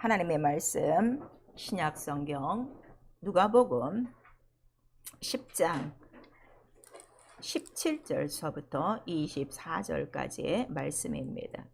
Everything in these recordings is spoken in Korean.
하나님의 말씀 신약 성경 누가복음 10장 17절서부터 24절까지의 말씀입니다.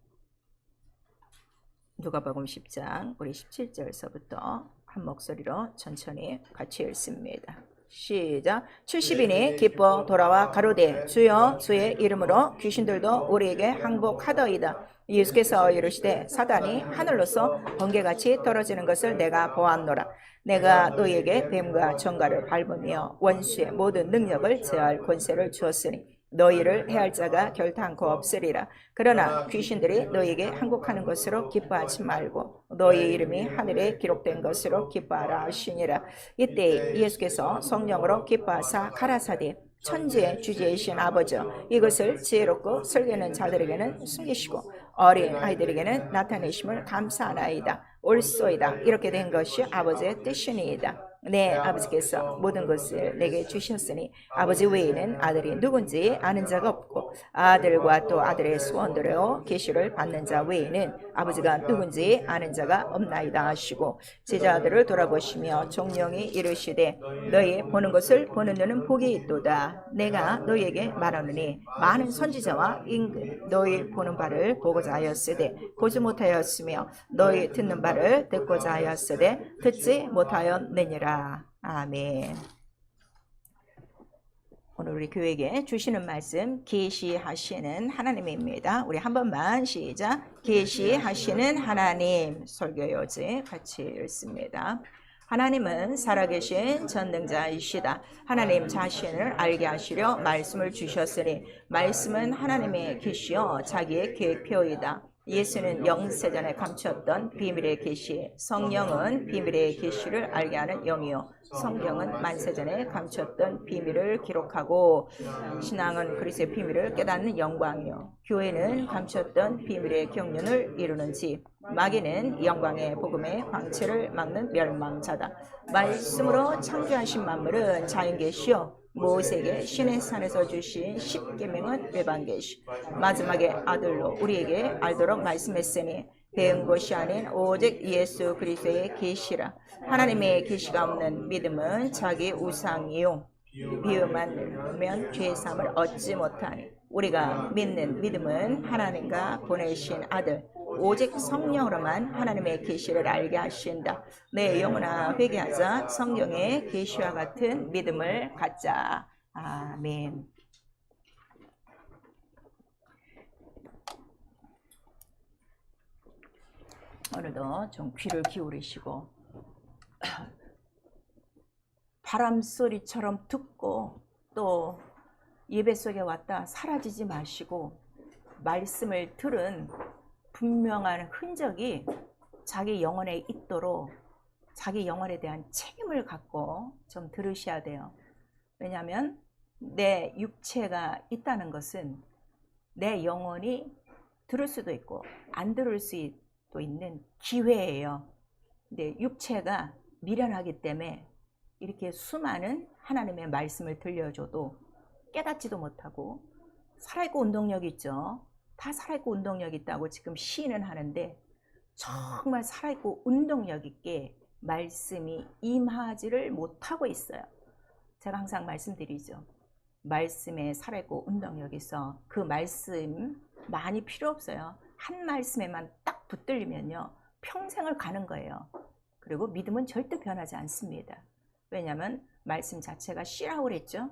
누가복음 10장 우리 17절서부터 한 목소리로 천천히 같이 읽습니다. 시작. 70인이 기뻐 돌아와 가로되 주여 주의 이름으로 귀신들도 우리에게 항복하더이다. 예수께서 이르시되 사단이 하늘로서 번개같이 떨어지는 것을 내가 보았노라. 내가 너희에게 뱀과 정갈을 밟으며 원수의 모든 능력을 제할 권세를 주었으니 너희를 해할 자가 결단코 없으리라. 그러나 귀신들이 너희에게 항복하는 것으로 기뻐하지 말고 너희 이름이 하늘에 기록된 것으로 기뻐하라 하시니라. 이때 예수께서 성령으로 기뻐하사 가라사대 천지의 주제이신 아버지 이것을 지혜롭고 설계하는 자들에게는 숨기시고 어린 아이들에게는 나타내심을 감사하나이다. 옳소이다. 이렇게 된 것이 아버지의 뜻이니이다. 내 아버지께서 모든 것을 내게 주셨으니 아버지 외에는 아들이 누군지 아는 자가 없고 아들과 또 아들의 소원대로 계시를 받는 자 외에는 아버지가 누군지 아는 자가 없나이다 하시고 제자들을 돌아보시며 종령이 이르시되 너희 보는 것을 보는 눈은 복이 있도다. 내가 너희에게 말하노니 많은 선지자와 임금 너희 보는 바를 보고자 하였으되 보지 못하였으며 너희 듣는 바를 듣고자 하였으되 듣지 못하였느니라. 아멘. 오늘 우리 교회에게 주시는 말씀 계시하시는 하나님입니다. 우리 한 번만 시작. 계시하시는 하나님. 설교요지 같이 읽습니다. 하나님은 살아계신 전능자이시다. 하나님 자신을 알게 하시려 말씀을 주셨으니 말씀은 하나님의 계시여 자기의 계표이다. 예수는 영세전에 감추었던 비밀의 계시, 성령은 비밀의 계시를 알게 하는 영이요 성경은 만세전에 감추었던 비밀을 기록하고 신앙은 그리스도의 비밀을 깨닫는 영광이요 교회는 감추었던 비밀의 경륜을 이루는 집, 마귀는 영광의 복음의 광채를 막는 멸망자다. 말씀으로 창조하신 만물은 자연계시요 모세에게 시내산에서 주신 십계명은 일반계시, 마지막에 아들로 우리에게 알도록 말씀했으니 배운 것이 아닌 오직 예수 그리스도의 계시라. 하나님의 계시가 없는 믿음은 자기 우상이요 비유만 들으면 죄 사함을 얻지 못하니 우리가 믿는 믿음은 하나님과 보내신 아들 오직 성령으로만 하나님의 계시를 알게 하신다. 내 영혼아 회개하자. 성령의 계시와 같은 믿음을 갖자. 아멘. 오늘도 좀 귀를 기울이시고 바람 소리처럼 듣고 또 예배 속에 왔다 사라지지 마시고 말씀을 들은 분명한 흔적이 자기 영혼에 있도록 자기 영혼에 대한 책임을 갖고 좀 들으셔야 돼요. 왜냐하면 내 육체가 있다는 것은 내 영혼이 들을 수도 있고 안 들을 수도 있는 기회예요. 근데 육체가 미련하기 때문에 이렇게 수많은 하나님의 말씀을 들려줘도 깨닫지도 못하고 살아있고 운동력이 있죠. 다 살아있고 운동력 있다고 지금 시인은 하는데 정말 살아있고 운동력 있게 말씀이 임하지를 못하고 있어요. 제가 항상 말씀드리죠. 말씀에 살아있고 운동력 있어. 그 말씀 많이 필요 없어요. 한 말씀에만 딱 붙들리면요 평생을 가는 거예요. 그리고 믿음은 절대 변하지 않습니다. 왜냐하면 말씀 자체가 씨라고 그랬죠.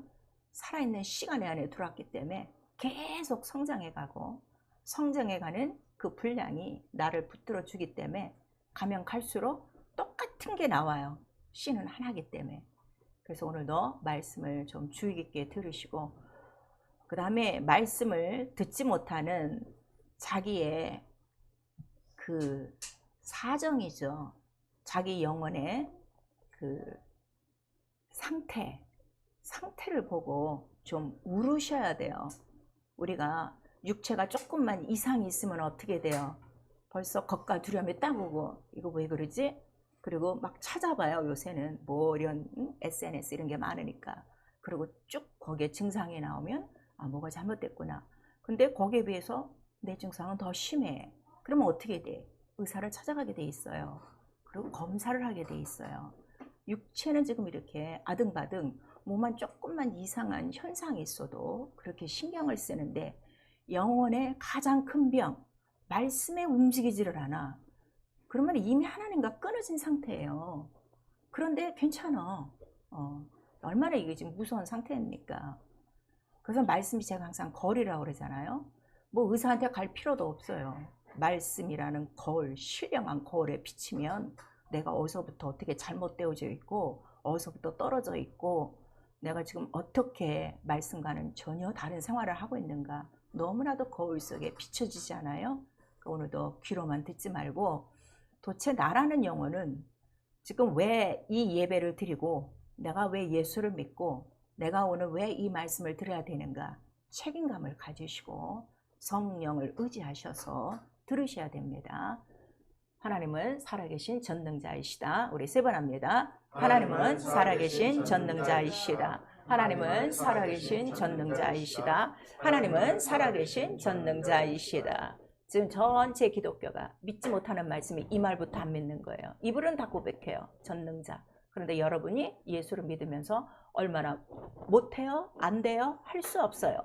살아있는 시간의 안에 들어왔기 때문에 계속 성장해가고 성장해가는 그 분량이 나를 붙들어 주기 때문에 가면 갈수록 똑같은 게 나와요. 씨는 하나이기 때문에. 그래서 오늘도 말씀을 좀 주의 깊게 들으시고 그 다음에 말씀을 듣지 못하는 자기의 그 사정이죠. 자기 영혼의 그 상태를 보고 좀 울으셔야 돼요. 우리가 육체가 조금만 이상이 있으면 어떻게 돼요? 벌써 겁과 두려움이 딱 오고 이거 왜 그러지? 그리고 막 찾아봐요. 요새는 뭐 이런 SNS 이런 게 많으니까. 그리고 쭉 거기에 증상이 나오면 아 뭐가 잘못됐구나. 근데 거기에 비해서 내 증상은 더 심해. 그러면 어떻게 돼? 의사를 찾아가게 돼 있어요. 그리고 검사를 하게 돼 있어요. 육체는 지금 이렇게 아등바등 몸만 조금만 이상한 현상이 있어도 그렇게 신경을 쓰는데 영혼의 가장 큰 병, 말씀에 움직이지를 않아. 그러면 이미 하나님과 끊어진 상태예요. 그런데 괜찮아. 얼마나 이게 지금 무서운 상태입니까? 그래서 말씀이 제가 항상 거울이라고 그러잖아요. 뭐 의사한테 갈 필요도 없어요. 말씀이라는 거울, 신령한 거울에 비치면 내가 어디서부터 어떻게 잘못되어져 있고 어디서부터 떨어져 있고 내가 지금 어떻게 말씀과는 전혀 다른 생활을 하고 있는가 너무나도 거울 속에 비춰지지 않아요? 오늘도 귀로만 듣지 말고 도대체 나라는 영혼은 지금 왜 이 예배를 드리고 내가 왜 예수를 믿고 내가 오늘 왜 이 말씀을 들어야 되는가 책임감을 가지시고 성령을 의지하셔서 들으셔야 됩니다. 하나님은 살아계신 전능자이시다. 우리 세 번 합니다. 하나님은 살아계신 전능자이시다. 하나님은 살아계신 전능자이시다. 하나님은 살아계신 전능자이시다. 지금 전체 기독교가 믿지 못하는 말씀이 이 말부터 안 믿는 거예요. 입으로는 다 고백해요. 전능자. 그런데 여러분이 예수를 믿으면서 얼마나 못해요? 안 돼요? 할 수 없어요.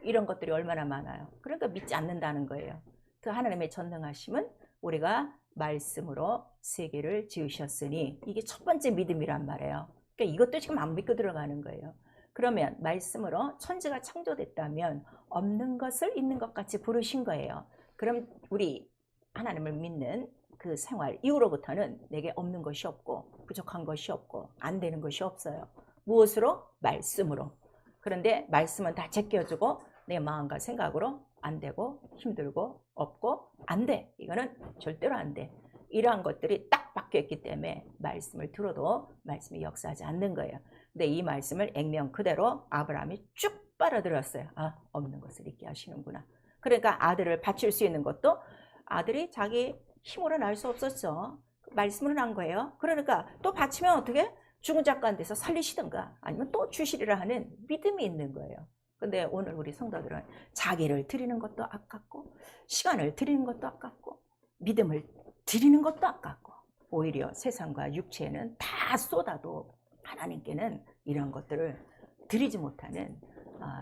이런 것들이 얼마나 많아요. 그러니까 믿지 않는다는 거예요. 그 하나님의 전능하심은 우리가 말씀으로 세계를 지으셨으니 이게 첫 번째 믿음이란 말이에요. 그러니까 이것도 지금 안 믿고 들어가는 거예요. 그러면 말씀으로 천지가 창조됐다면 없는 것을 있는 것 같이 부르신 거예요. 그럼 우리 하나님을 믿는 그 생활 이후로부터는 내게 없는 것이 없고 부족한 것이 없고 안 되는 것이 없어요. 무엇으로? 말씀으로. 그런데 말씀은 다 제껴주고 내 마음과 생각으로 안 되고 힘들고 없고 안 돼. 이거는 절대로 안 돼. 이러한 것들이 딱 박혀있기 때문에 말씀을 들어도 말씀이 역사하지 않는 거예요. 근데 이 말씀을 액면 그대로 아브라함이 쭉 빨아들였어요. 아, 없는 것을 있게 하시는구나. 그러니까 아들을 바칠 수 있는 것도 아들이 자기 힘으로 날 수 없었죠. 말씀으로 난 거예요. 그러니까 또 바치면 어떻게? 죽은 자 가운데서 살리시든가 아니면 또 주시리라 하는 믿음이 있는 거예요. 근데 오늘 우리 성도들은 자기를 드리는 것도 아깝고 시간을 드리는 것도 아깝고 믿음을 드리는 것도 아깝고 오히려 세상과 육체에는 다 쏟아도 하나님께는 이런 것들을 드리지 못하는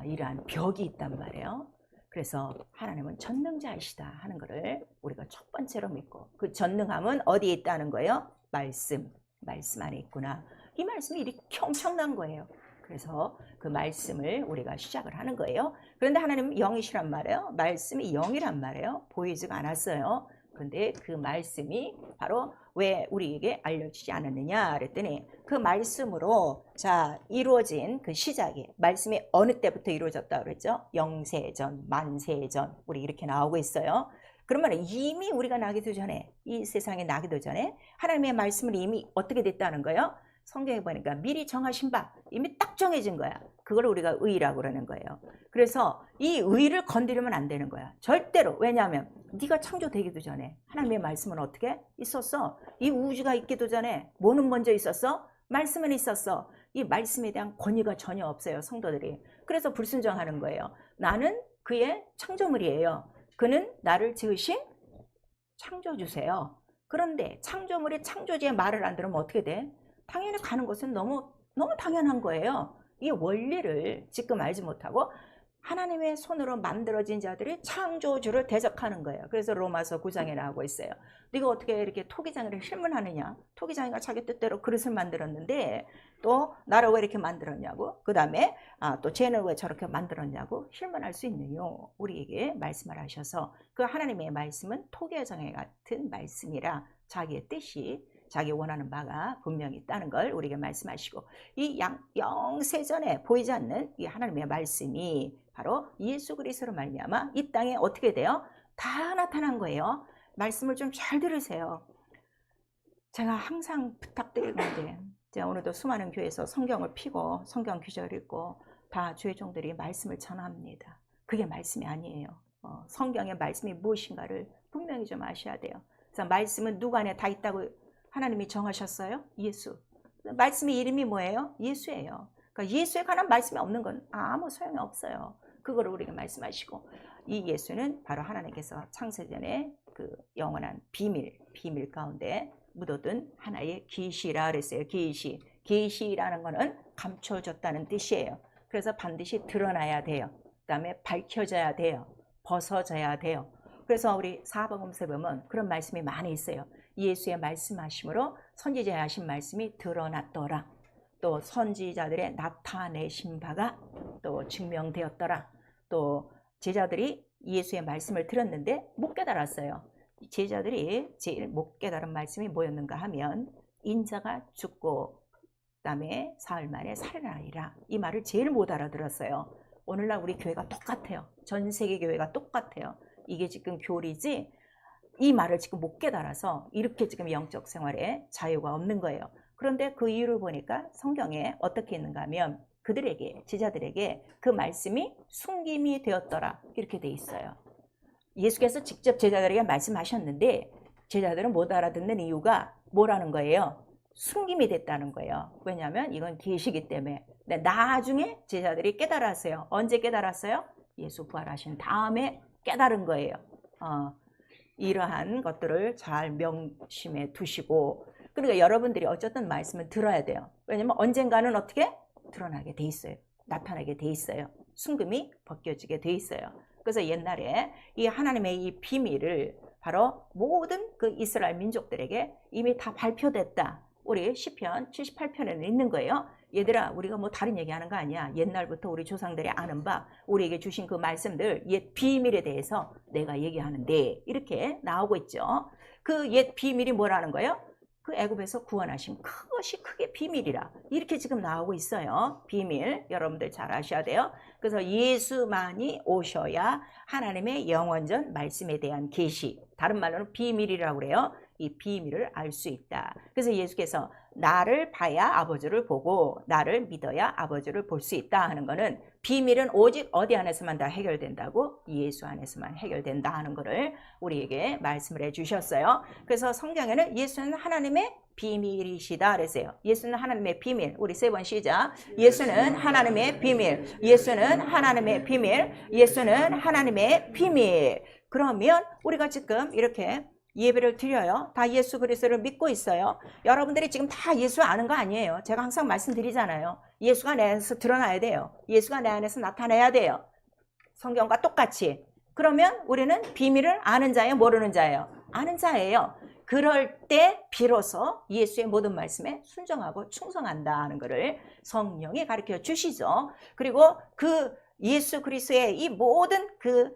이러한 벽이 있단 말이에요. 그래서 하나님은 전능자이시다 하는 것을 우리가 첫 번째로 믿고 그 전능함은 어디에 있다는 거예요? 말씀 안에 있구나. 이 말씀이 이렇게 엄청난 거예요. 그래서 그 말씀을 우리가 시작을 하는 거예요. 그런데 하나님은 영이시란 말이에요. 말씀이 영이란 말이에요. 보이지가 않았어요. 그런데 그 말씀이 바로 왜 우리에게 알려지지 않았느냐 그랬더니 그 말씀으로 자 이루어진 그 시작이 말씀이 어느 때부터 이루어졌다 그랬죠? 영세전, 만세전 우리 이렇게 나오고 있어요. 그러면 이미 우리가 나기도 전에 이 세상에 나기도 전에 하나님의 말씀을 이미 어떻게 됐다는 거예요? 성경에 보니까 미리 정하신 바 이미 딱 정해진 거야. 그걸 우리가 의라고 그러는 거예요. 그래서 이 의를 건드리면 안 되는 거야. 절대로. 왜냐하면 네가 창조되기도 전에 하나님의 말씀은 어떻게 있었어? 이 우주가 있기도 전에 뭐는 먼저 있었어? 말씀은 있었어. 이 말씀에 대한 권위가 전혀 없어요. 성도들이. 그래서 불순종하는 거예요. 나는 그의 창조물이에요. 그는 나를 지으신 창조주세요. 그런데 창조물이 창조주의 말을 안 들으면 어떻게 돼? 당연히 가는 것은 너무 당연한 거예요. 이 원리를 지금 알지 못하고 하나님의 손으로 만들어진 자들이 창조주를 대적하는 거예요. 그래서 로마서 9장에 나오고 있어요. 네가 어떻게 이렇게 토기장이를 힐문하느냐? 토기장이가 자기 뜻대로 그릇을 만들었는데 또 나를 왜 이렇게 만들었냐고? 그 다음에 또 쟤는 왜 저렇게 만들었냐고? 힐문할 수 있느뇨? 우리에게 말씀을 하셔서 그 하나님의 말씀은 토기장애 같은 말씀이라 자기의 뜻이 자기 원하는 바가 분명히 있다는 걸 우리에게 말씀하시고 이 영세전에 보이지 않는 이 하나님의 말씀이 바로 예수 그리스도로 말미암아 이 땅에 어떻게 돼요? 다 나타난 거예요. 말씀을 좀 잘 들으세요. 제가 항상 부탁드리는 건데 제가 오늘도 수많은 교회에서 성경을 피고 성경 규절을 읽고 다 주의 종들이 말씀을 전합니다. 그게 말씀이 아니에요. 성경의 말씀이 무엇인가를 분명히 좀 아셔야 돼요. 그래서 말씀은 누구 안에 다 있다고 하나님이 정하셨어요? 예수. 말씀의 이름이 뭐예요? 예수예요. 그러니까 예수에 관한 말씀이 없는 건 아무 소용이 없어요. 그거를 우리가 말씀하시고 이 예수는 바로 하나님께서 창세전에 그 영원한 비밀 가운데 묻어둔 하나의 계시라 그랬어요. 계시라는 거는 감춰졌다는 뜻이에요. 그래서 반드시 드러나야 돼요. 그 다음에 밝혀져야 돼요. 벗어져야 돼요. 그래서 우리 사복음서에 보면 그런 말씀이 많이 있어요. 예수의 말씀하심으로 선지자의 하신 말씀이 드러났더라. 또 선지자들의 나타내신 바가 또 증명되었더라. 또 제자들이 예수의 말씀을 들었는데 못 깨달았어요. 제자들이 제일 못 깨달은 말씀이 뭐였는가 하면 인자가 죽고 그다음에 사흘 만에 살아나리라. 이 말을 제일 못 알아들었어요. 오늘날 우리 교회가 똑같아요. 전 세계 교회가 똑같아요. 이게 지금 교리지 이 말을 지금 못 깨달아서 이렇게 지금 영적 생활에 자유가 없는 거예요. 그런데 그 이유를 보니까 성경에 어떻게 있는가 하면 그들에게 제자들에게 그 말씀이 숨김이 되었더라 이렇게 돼 있어요. 예수께서 직접 제자들에게 말씀하셨는데 제자들은 못 알아듣는 이유가 뭐라는 거예요? 숨김이 됐다는 거예요. 왜냐하면 이건 계시기 때문에. 근데 나중에 제자들이 깨달았어요. 언제 깨달았어요? 예수 부활하신 다음에 깨달은 거예요. 이러한 것들을 잘 명심해 두시고, 그러니까 여러분들이 어쨌든 말씀을 들어야 돼요. 왜냐하면 언젠가는 어떻게? 드러나게 돼 있어요. 나타나게 돼 있어요. 숨김이 벗겨지게 돼 있어요. 그래서 옛날에 이 하나님의 이 비밀을 바로 모든 그 이스라엘 민족들에게 이미 다 발표됐다. 우리 시편 78편에는 있는 거예요. 얘들아, 우리가 뭐 다른 얘기하는 거 아니야. 옛날부터 우리 조상들이 아는 바 우리에게 주신 그 말씀들 옛 비밀에 대해서 내가 얘기하는데 이렇게 나오고 있죠. 그 옛 비밀이 뭐라는 거예요? 그 애굽에서 구원하신 그것이 크게 비밀이라 이렇게 지금 나오고 있어요. 비밀 여러분들 잘 아셔야 돼요. 그래서 예수만이 오셔야 하나님의 영원전 말씀에 대한 계시, 다른 말로는 비밀이라고 그래요. 이 비밀을 알 수 있다. 그래서 예수께서 나를 봐야 아버지를 보고 나를 믿어야 아버지를 볼 수 있다 하는 거는 비밀은 오직 어디 안에서만 다 해결된다고? 예수 안에서만 해결된다 하는 거를 우리에게 말씀을 해주셨어요. 그래서 성경에는 예수는 하나님의 비밀이시다 그랬어요. 예수는 하나님의 비밀. 우리 세 번 시작. 예수는 하나님의 비밀. 예수는 하나님의 비밀. 예수는 하나님의 비밀. 그러면 우리가 지금 이렇게 예배를 드려요. 다 예수 그리스도를 믿고 있어요. 여러분들이 지금 다 예수 아는 거 아니에요. 제가 항상 말씀드리잖아요. 예수가 내 안에서 드러나야 돼요. 예수가 내 안에서 나타나야 돼요. 성경과 똑같이. 그러면 우리는 비밀을 아는 자예요? 모르는 자예요? 아는 자예요. 그럴 때 비로소 예수의 모든 말씀에 순종하고 충성한다 하는 것을 성령이 가르쳐 주시죠. 그리고 그 예수 그리스도의 이 모든 그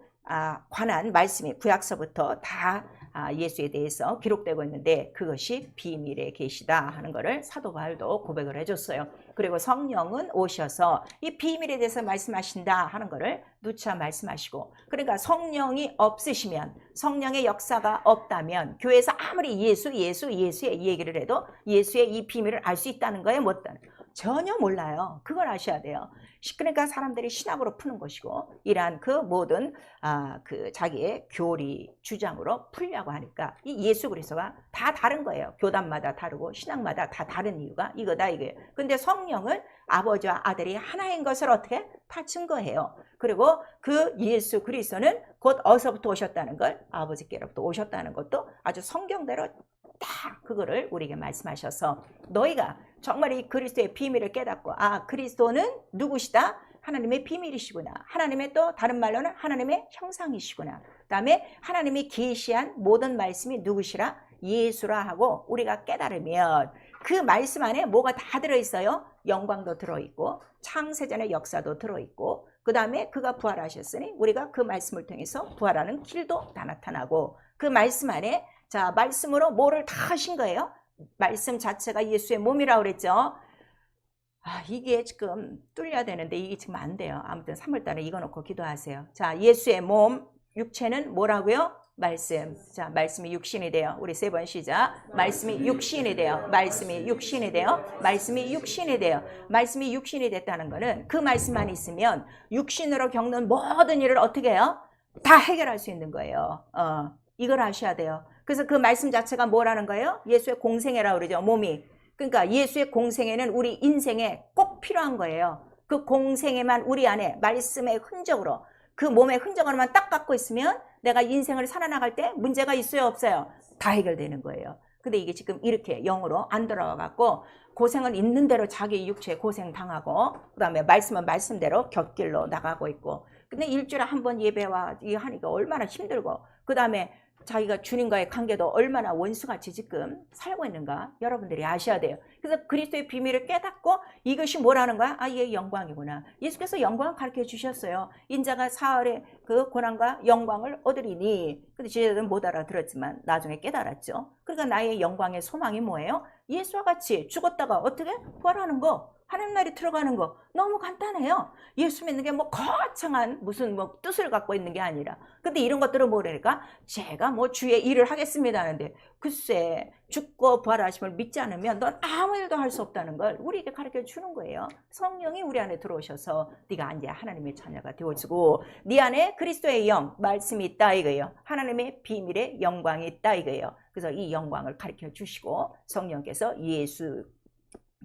관한 말씀이 구약서부터 다 예수에 대해서 기록되고 있는데 그것이 비밀의 계시다 하는 것을 사도 바울도 고백을 해줬어요. 그리고 성령은 오셔서 이 비밀에 대해서 말씀하신다 하는 것을 누차 말씀하시고, 그러니까 성령이 없으시면, 성령의 역사가 없다면 교회에서 아무리 예수의 얘기를 해도 예수의 이 비밀을 알 수 있다는 거예요? 못 다는 거예요? 전혀 몰라요. 그걸 아셔야 돼요. 그러니까 사람들이 신학으로 푸는 것이고 이러한 그 모든 그 자기의 교리 주장으로 풀려고 하니까 이 예수 그리스도가 다 다른 거예요. 교단마다 다르고 신학마다 다 다른 이유가 이거다 이거예요. 근데 성령은 아버지와 아들이 하나인 것을 어떻게 다 증거해요. 그리고 그 예수 그리스도는 곧 어디서부터 오셨다는 걸, 아버지께로부터 오셨다는 것도 아주 성경대로 다 그거를 우리에게 말씀하셔서 너희가 정말 이 그리스도의 비밀을 깨닫고 그리스도는 누구시다? 하나님의 비밀이시구나. 하나님의 또 다른 말로는 하나님의 형상이시구나. 그 다음에 하나님이 계시한 모든 말씀이 누구시라? 예수라 하고 우리가 깨달으면 그 말씀 안에 뭐가 다 들어있어요? 영광도 들어있고 창세전의 역사도 들어있고 그 다음에 그가 부활하셨으니 우리가 그 말씀을 통해서 부활하는 길도 다 나타나고 그 말씀 안에 자, 말씀으로 뭐를 다 하신 거예요? 말씀 자체가 예수의 몸이라고 그랬죠. 이게 지금 뚫려야 되는데 이게 지금 안 돼요. 아무튼 3월달에 이거 놓고 기도하세요. 자, 예수의 몸, 육체는 뭐라고요? 말씀. 자, 말씀이 육신이 돼요. 우리 세 번 시작. 말씀이 육신이 돼요. 말씀이 육신이 돼요. 말씀이 육신이 돼요. 말씀이 육신이 됐다는 거는 그 말씀만 있으면 육신으로 겪는 모든 일을 어떻게 해요? 다 해결할 수 있는 거예요. 이걸 아셔야 돼요. 그래서 그 말씀 자체가 뭐라는 거예요? 예수의 공생애라고 그러죠. 몸이. 그러니까 예수의 공생애는 우리 인생에 꼭 필요한 거예요. 그 공생애만 우리 안에 말씀의 흔적으로 그 몸의 흔적으로만 딱 갖고 있으면 내가 인생을 살아나갈 때 문제가 있어요 없어요? 다 해결되는 거예요. 근데 이게 지금 이렇게 영으로 안 들어가갖고 고생은 있는 대로 자기 육체에 고생 당하고 그 다음에 말씀은 말씀대로 곁길로 나가고 있고 근데 일주일에 한 번 예배와 이 하니까 얼마나 힘들고 그 다음에 자기가 주님과의 관계도 얼마나 원수같이 지금 살고 있는가 여러분들이 아셔야 돼요. 그래서 그리스도의 비밀을 깨닫고 이것이 뭐라는 거야? 아, 이게 영광이구나. 예수께서 영광을 가르쳐 주셨어요. 인자가 사흘의 그 고난과 영광을 얻으리니. 근데 제자들은 못 알아들었지만 나중에 깨달았죠. 그러니까 나의 영광의 소망이 뭐예요? 예수와 같이 죽었다가 어떻게 부활하는 거. 하나님 나라에 들어가는 거 너무 간단해요. 예수 믿는 게 뭐 거창한 무슨 뭐 뜻을 갖고 있는 게 아니라 근데 이런 것들은 뭐라니까 제가 뭐 주의 일을 하겠습니다 하는데 글쎄 죽고 부활하심을 믿지 않으면 넌 아무 일도 할 수 없다는 걸 우리에게 가르쳐 주는 거예요. 성령이 우리 안에 들어오셔서 네가 이제 하나님의 자녀가 되어지고 네 안에 그리스도의 영 말씀이 있다 이거예요. 하나님의 비밀의 영광이 있다 이거예요. 그래서 이 영광을 가르쳐 주시고 성령께서 예수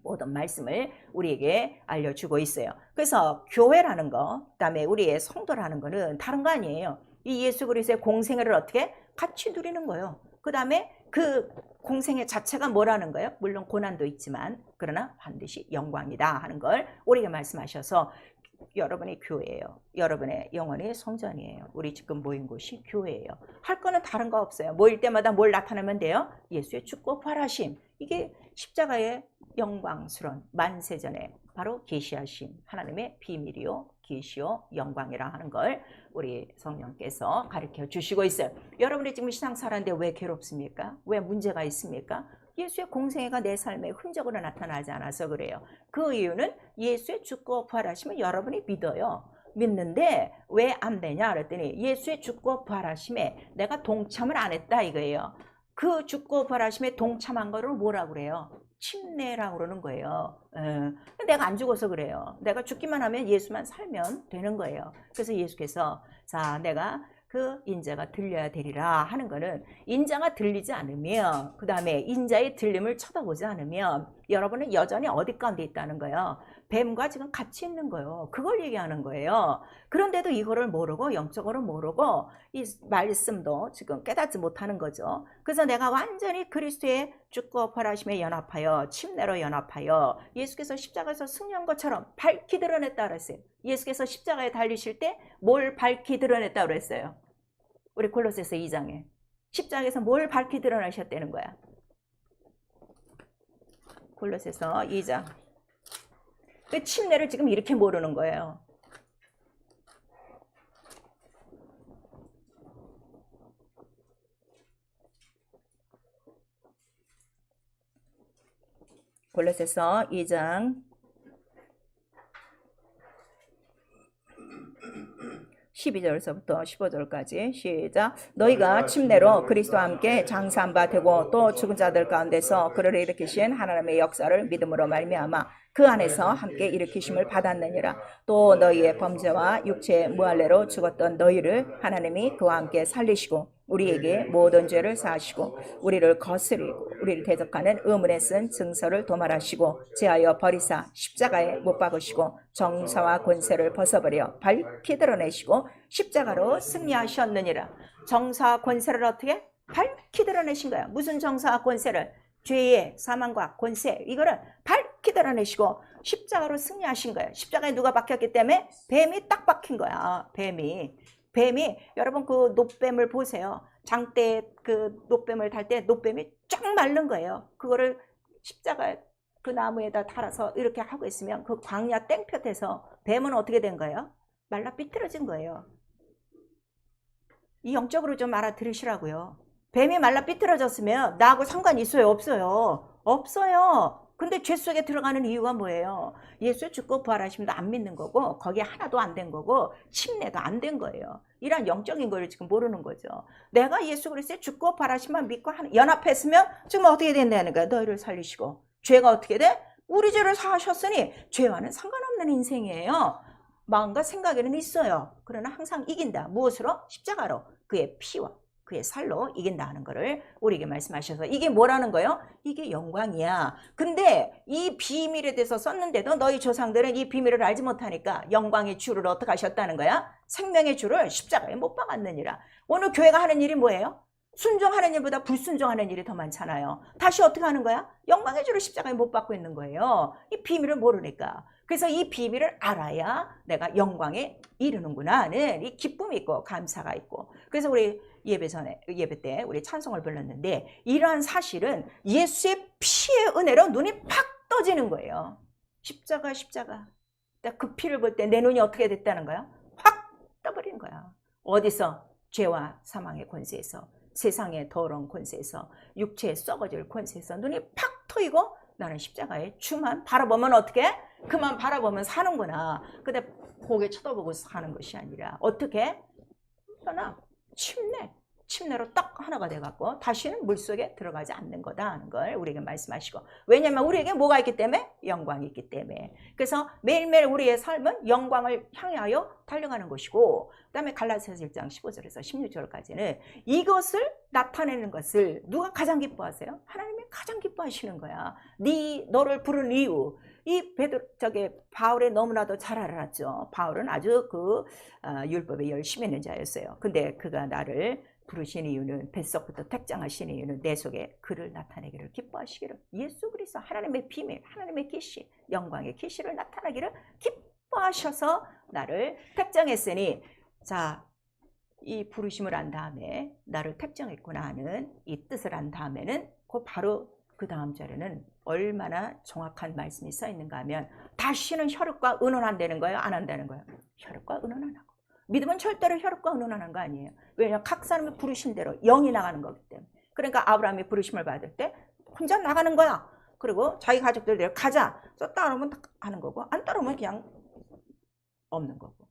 모든 말씀을 우리에게 알려주고 있어요. 그래서 교회라는 거, 그 다음에 우리의 성도라는 거는 다른 거 아니에요. 이 예수 그리스도의 공생애를 어떻게 같이 누리는 거예요. 그 다음에 그 공생애 자체가 뭐라는 거예요? 물론 고난도 있지만 그러나 반드시 영광이다 하는 걸 우리에게 말씀하셔서 여러분이 교회예요. 여러분의 영혼이 성전이에요. 우리 지금 모인 곳이 교회예요. 할 거는 다른 거 없어요. 모일 때마다 뭘 나타내면 돼요? 예수의 죽고 부활하심. 이게 십자가의 영광스러운 만세전에 바로 계시하신 하나님의 비밀이요 계시요 영광이라 하는 걸 우리 성령께서 가르쳐 주시고 있어요. 여러분이 지금 신앙생활하는데 왜 괴롭습니까? 왜 문제가 있습니까? 예수의 공생애가 내 삶에 흔적으로 나타나지 않아서 그래요. 그 이유는 예수의 죽고 부활하심을 여러분이 믿어요. 믿는데 왜 안 되냐 그랬더니 예수의 죽고 부활하심에 내가 동참을 안 했다 이거예요. 그 죽고 부활하심에 동참한 거를 뭐라고 그래요? 침례라고 그러는 거예요. 내가 안 죽어서 그래요. 내가 죽기만 하면 예수만 살면 되는 거예요. 그래서 예수께서 자 내가 그 인자가 들려야 되리라 하는 거는 인자가 들리지 않으면 그 다음에 인자의 들림을 쳐다보지 않으면 여러분은 여전히 어디 가운데 있다는 거예요. 뱀과 지금 같이 있는 거예요. 그걸 얘기하는 거예요. 그런데도 이거를 모르고 영적으로 모르고 이 말씀도 지금 깨닫지 못하는 거죠. 그래서 내가 완전히 그리스도의 죽고 부활하심에 연합하여 침례로 연합하여 예수께서 십자가에서 승리한 것처럼 밝히 드러냈다 그랬어요. 예수께서 십자가에 달리실 때 뭘 밝히 드러냈다 그랬어요. 우리 골로새서 2장에 십자가에서 뭘 밝히 드러나셨다는 거야. 골로새서 2장. 그 침례를 지금 이렇게 모르는 거예요. 골로새서 2장 12절서부터 15절까지 시작. 너희가 침례로 그리스도와 함께 장사한 바 되고 또 죽은 자들 가운데서 그를 일으키신 하나님의 역사를 믿음으로 말미암아 그 안에서 함께 일으키심을 받았느니라. 또 너희의 범죄와 육체의 무할례로 죽었던 너희를 하나님이 그와 함께 살리시고 우리에게 모든 죄를 사하시고 우리를 거스리고 우리를 대적하는 의문에 쓴 증서를 도말하시고 제하여 버리사 십자가에 못 박으시고 정사와 권세를 벗어버려 밝히 드러내시고 십자가로 승리하셨느니라. 정사와 권세를 어떻게? 밝히 드러내신 거야. 무슨 정사와 권세를? 죄의 사망과 권세 이거를 밝히 드러내시고 십자가로 승리하신 거예요. 십자가에 누가 박혔기 때문에 뱀이 딱 박힌 거야. 뱀이 여러분 그 노뱀을 보세요. 장대 그 노뱀을 달 때 노뱀이 쫙 마른 거예요. 그거를 십자가 그 나무에다 달아서 이렇게 하고 있으면 그 광야 땡볕에서 뱀은 어떻게 된 거예요? 말라 삐뚤어진 거예요. 이 영적으로 좀 알아들으시라고요. 뱀이 말라 삐뚤어졌으면 나하고 상관이 있어요? 없어요? 없어요. 근데 죄 속에 들어가는 이유가 뭐예요? 예수 죽고 부활하심도 안 믿는 거고 거기에 하나도 안 된 거고 침례도 안 된 거예요. 이런 영적인 걸 지금 모르는 거죠. 내가 예수 그리스도의 죽고 부활하심만 믿고 연합했으면 지금 어떻게 된다는 거야? 너희를 살리시고 죄가 어떻게 돼? 우리 죄를 사하셨으니 죄와는 상관없는 인생이에요. 마음과 생각에는 있어요. 그러나 항상 이긴다. 무엇으로? 십자가로. 그의 피와 그의 살로 이긴다는 것을 우리에게 말씀하셔서 이게 뭐라는 거예요? 이게 영광이야. 근데 이 비밀에 대해서 썼는데도 너희 조상들은 이 비밀을 알지 못하니까 영광의 주를 어떻게 하셨다는 거야? 생명의 주를 십자가에 못 박았느니라. 오늘 교회가 하는 일이 뭐예요? 순종하는 일보다 불순종하는 일이 더 많잖아요. 다시 어떻게 하는 거야? 영광의 주를 십자가에 못 박고 있는 거예요. 이 비밀을 모르니까. 그래서 이 비밀을 알아야 내가 영광에 이르는구나 하는 이 기쁨이 있고 감사가 있고. 그래서 우리 예배 때 우리 찬송을 불렀는데, 이러한 사실은 예수의 피의 은혜로 눈이 팍 떠지는 거예요. 십자가. 그 피를 볼 때 내 눈이 어떻게 됐다는 거야? 확 떠버리는 거야. 어디서? 죄와 사망의 권세에서, 세상의 더러운 권세에서, 육체의 썩어질 권세에서 눈이 팍 트이고, 나는 십자가의 주만 바라보면 어떻게? 그만 바라보면 사는구나. 근데 고개 쳐다보고 사는 것이 아니라 어떻게? 하나 침례로 딱 하나가 돼갖고 다시는 물속에 들어가지 않는 거다 하는 걸 우리에게 말씀하시고, 왜냐하면 우리에게 뭐가 있기 때문에? 영광이 있기 때문에. 그래서 매일매일 우리의 삶은 영광을 향하여 달려가는 것이고, 그 다음에 갈라디아서 1장 15절에서 16절까지는 이것을 나타내는 것을 누가 가장 기뻐하세요? 하나님이 가장 기뻐하시는 거야. 너를 부른 이유. 이 바울의 너무나도 잘 알았죠. 바울은 아주 율법에 열심히 있는 자였어요. 근데 그가 나를 부르신 이유는, 뱃속부터 택정하신 이유는 내 속에 그를 나타내기를 기뻐하시기를, 예수 그리스도 하나님의 비밀, 하나님의 계시, 영광의 계시를 나타내기를 기뻐하셔서 나를 택정했으니, 자, 이 부르심을 안 다음에 나를 택정했구나 하는 이 뜻을 안 다음에는 바로 그 다음 절에는 얼마나 정확한 말씀이 써 있는가 하면, 다시는 혈육과 의논 안 되는 거예요? 안 한다는 거예요? 혈육과 의논 안 하고. 믿음은 절대로 혈육과 의논하는 거 아니에요. 왜냐하면 각 사람이 부르신 대로 영이 나가는 거기 때문에. 그러니까 아브라함이 부르심을 받을 때 혼자 나가는 거야. 그리고 자기 가족들대로 가자. 따라오면 하는 거고, 안 따라오면 그냥 없는 거고.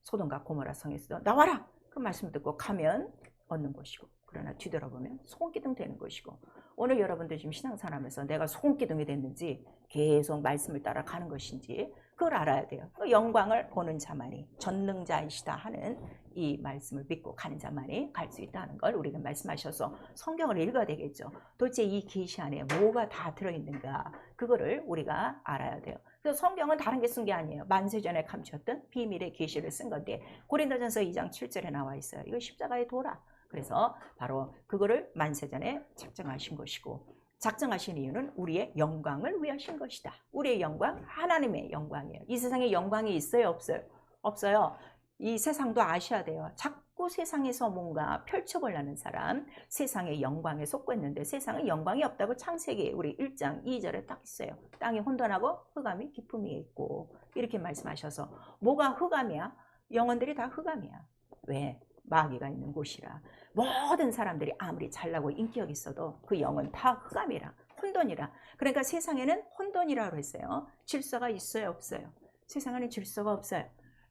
소돔과 고모라 성에서도 나와라! 그 말씀 듣고 가면 얻는 것이고, 그러나 뒤돌아보면 소금기둥 되는 것이고. 오늘 여러분들 지금 신앙생활하면서 내가 소금기둥이 됐는지, 계속 말씀을 따라 가는 것인지 그걸 알아야 돼요. 영광을 보는 자만이 전능자이시다 하는 이 말씀을 믿고 가는 자만이 갈 수 있다는 걸 우리가 말씀하셔서 성경을 읽어야 되겠죠. 도대체 이 계시 안에 뭐가 다 들어있는가, 그거를 우리가 알아야 돼요. 그래서 성경은 다른 게 쓴 게 아니에요. 만세전에 감추었던 비밀의 계시를 쓴 건데, 고린도전서 2장 7절에 나와 있어요. 이거 십자가에 도라. 그래서 바로 그거를 만세전에 작정하신 것이고, 작정하신 이유는 우리의 영광을 위하신 것이다. 우리의 영광, 하나님의 영광이에요. 이 세상에 영광이 있어요, 없어요? 없어요. 이 세상도 아셔야 돼요. 자꾸 세상에서 뭔가 펼쳐보려는 사람, 세상의 영광에 속고 있는데, 세상은 영광이 없다고 창세기 우리 1장 2절에 딱 있어요. 땅이 혼돈하고 흑암이 깊음이 있고, 이렇게 말씀하셔서, 뭐가 흑암이야? 영혼들이 다 흑암이야. 왜? 마귀가 있는 곳이라. 모든 사람들이 아무리 잘나고 인기가 있어도 그 영은 다 흑암이라, 혼돈이라. 그러니까 세상에는 혼돈이라고 했어요. 질서가 있어요, 없어요? 세상에는 질서가 없어요.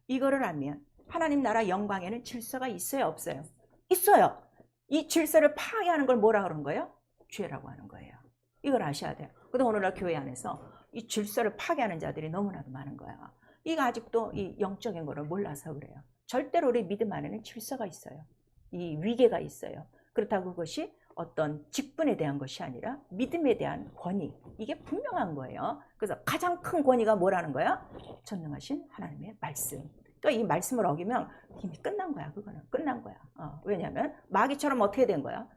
이거를 알면 하나님 나라 영광에는 질서가 있어요, 없어요? 있어요. 이 질서를 파괴하는 걸 뭐라 그런 거예요? 죄라고 하는 거예요. 이걸 아셔야 돼요. 근데 오늘날 교회 안에서 이 질서를 파괴하는 자들이 너무나도 많은 거야. 이거 아직도 이 영적인 거를 몰라서 그래요. 절대로 우리 믿음 안에는 질서가 있어요. 이 위계가 있어요. 그렇다고 그것이 어떤 직분에 대한 것이 아니라 믿음에 대한 권위, 이게 분명한 거예요. 그래서 가장 큰 권위가 뭐라는 거야? 전능하신 하나님의 말씀. 그러니까 이 말씀을 어기면 이미 끝난 거야. 그거는 끝난 거야. 왜냐하면 마귀처럼 어떻게 된 거야?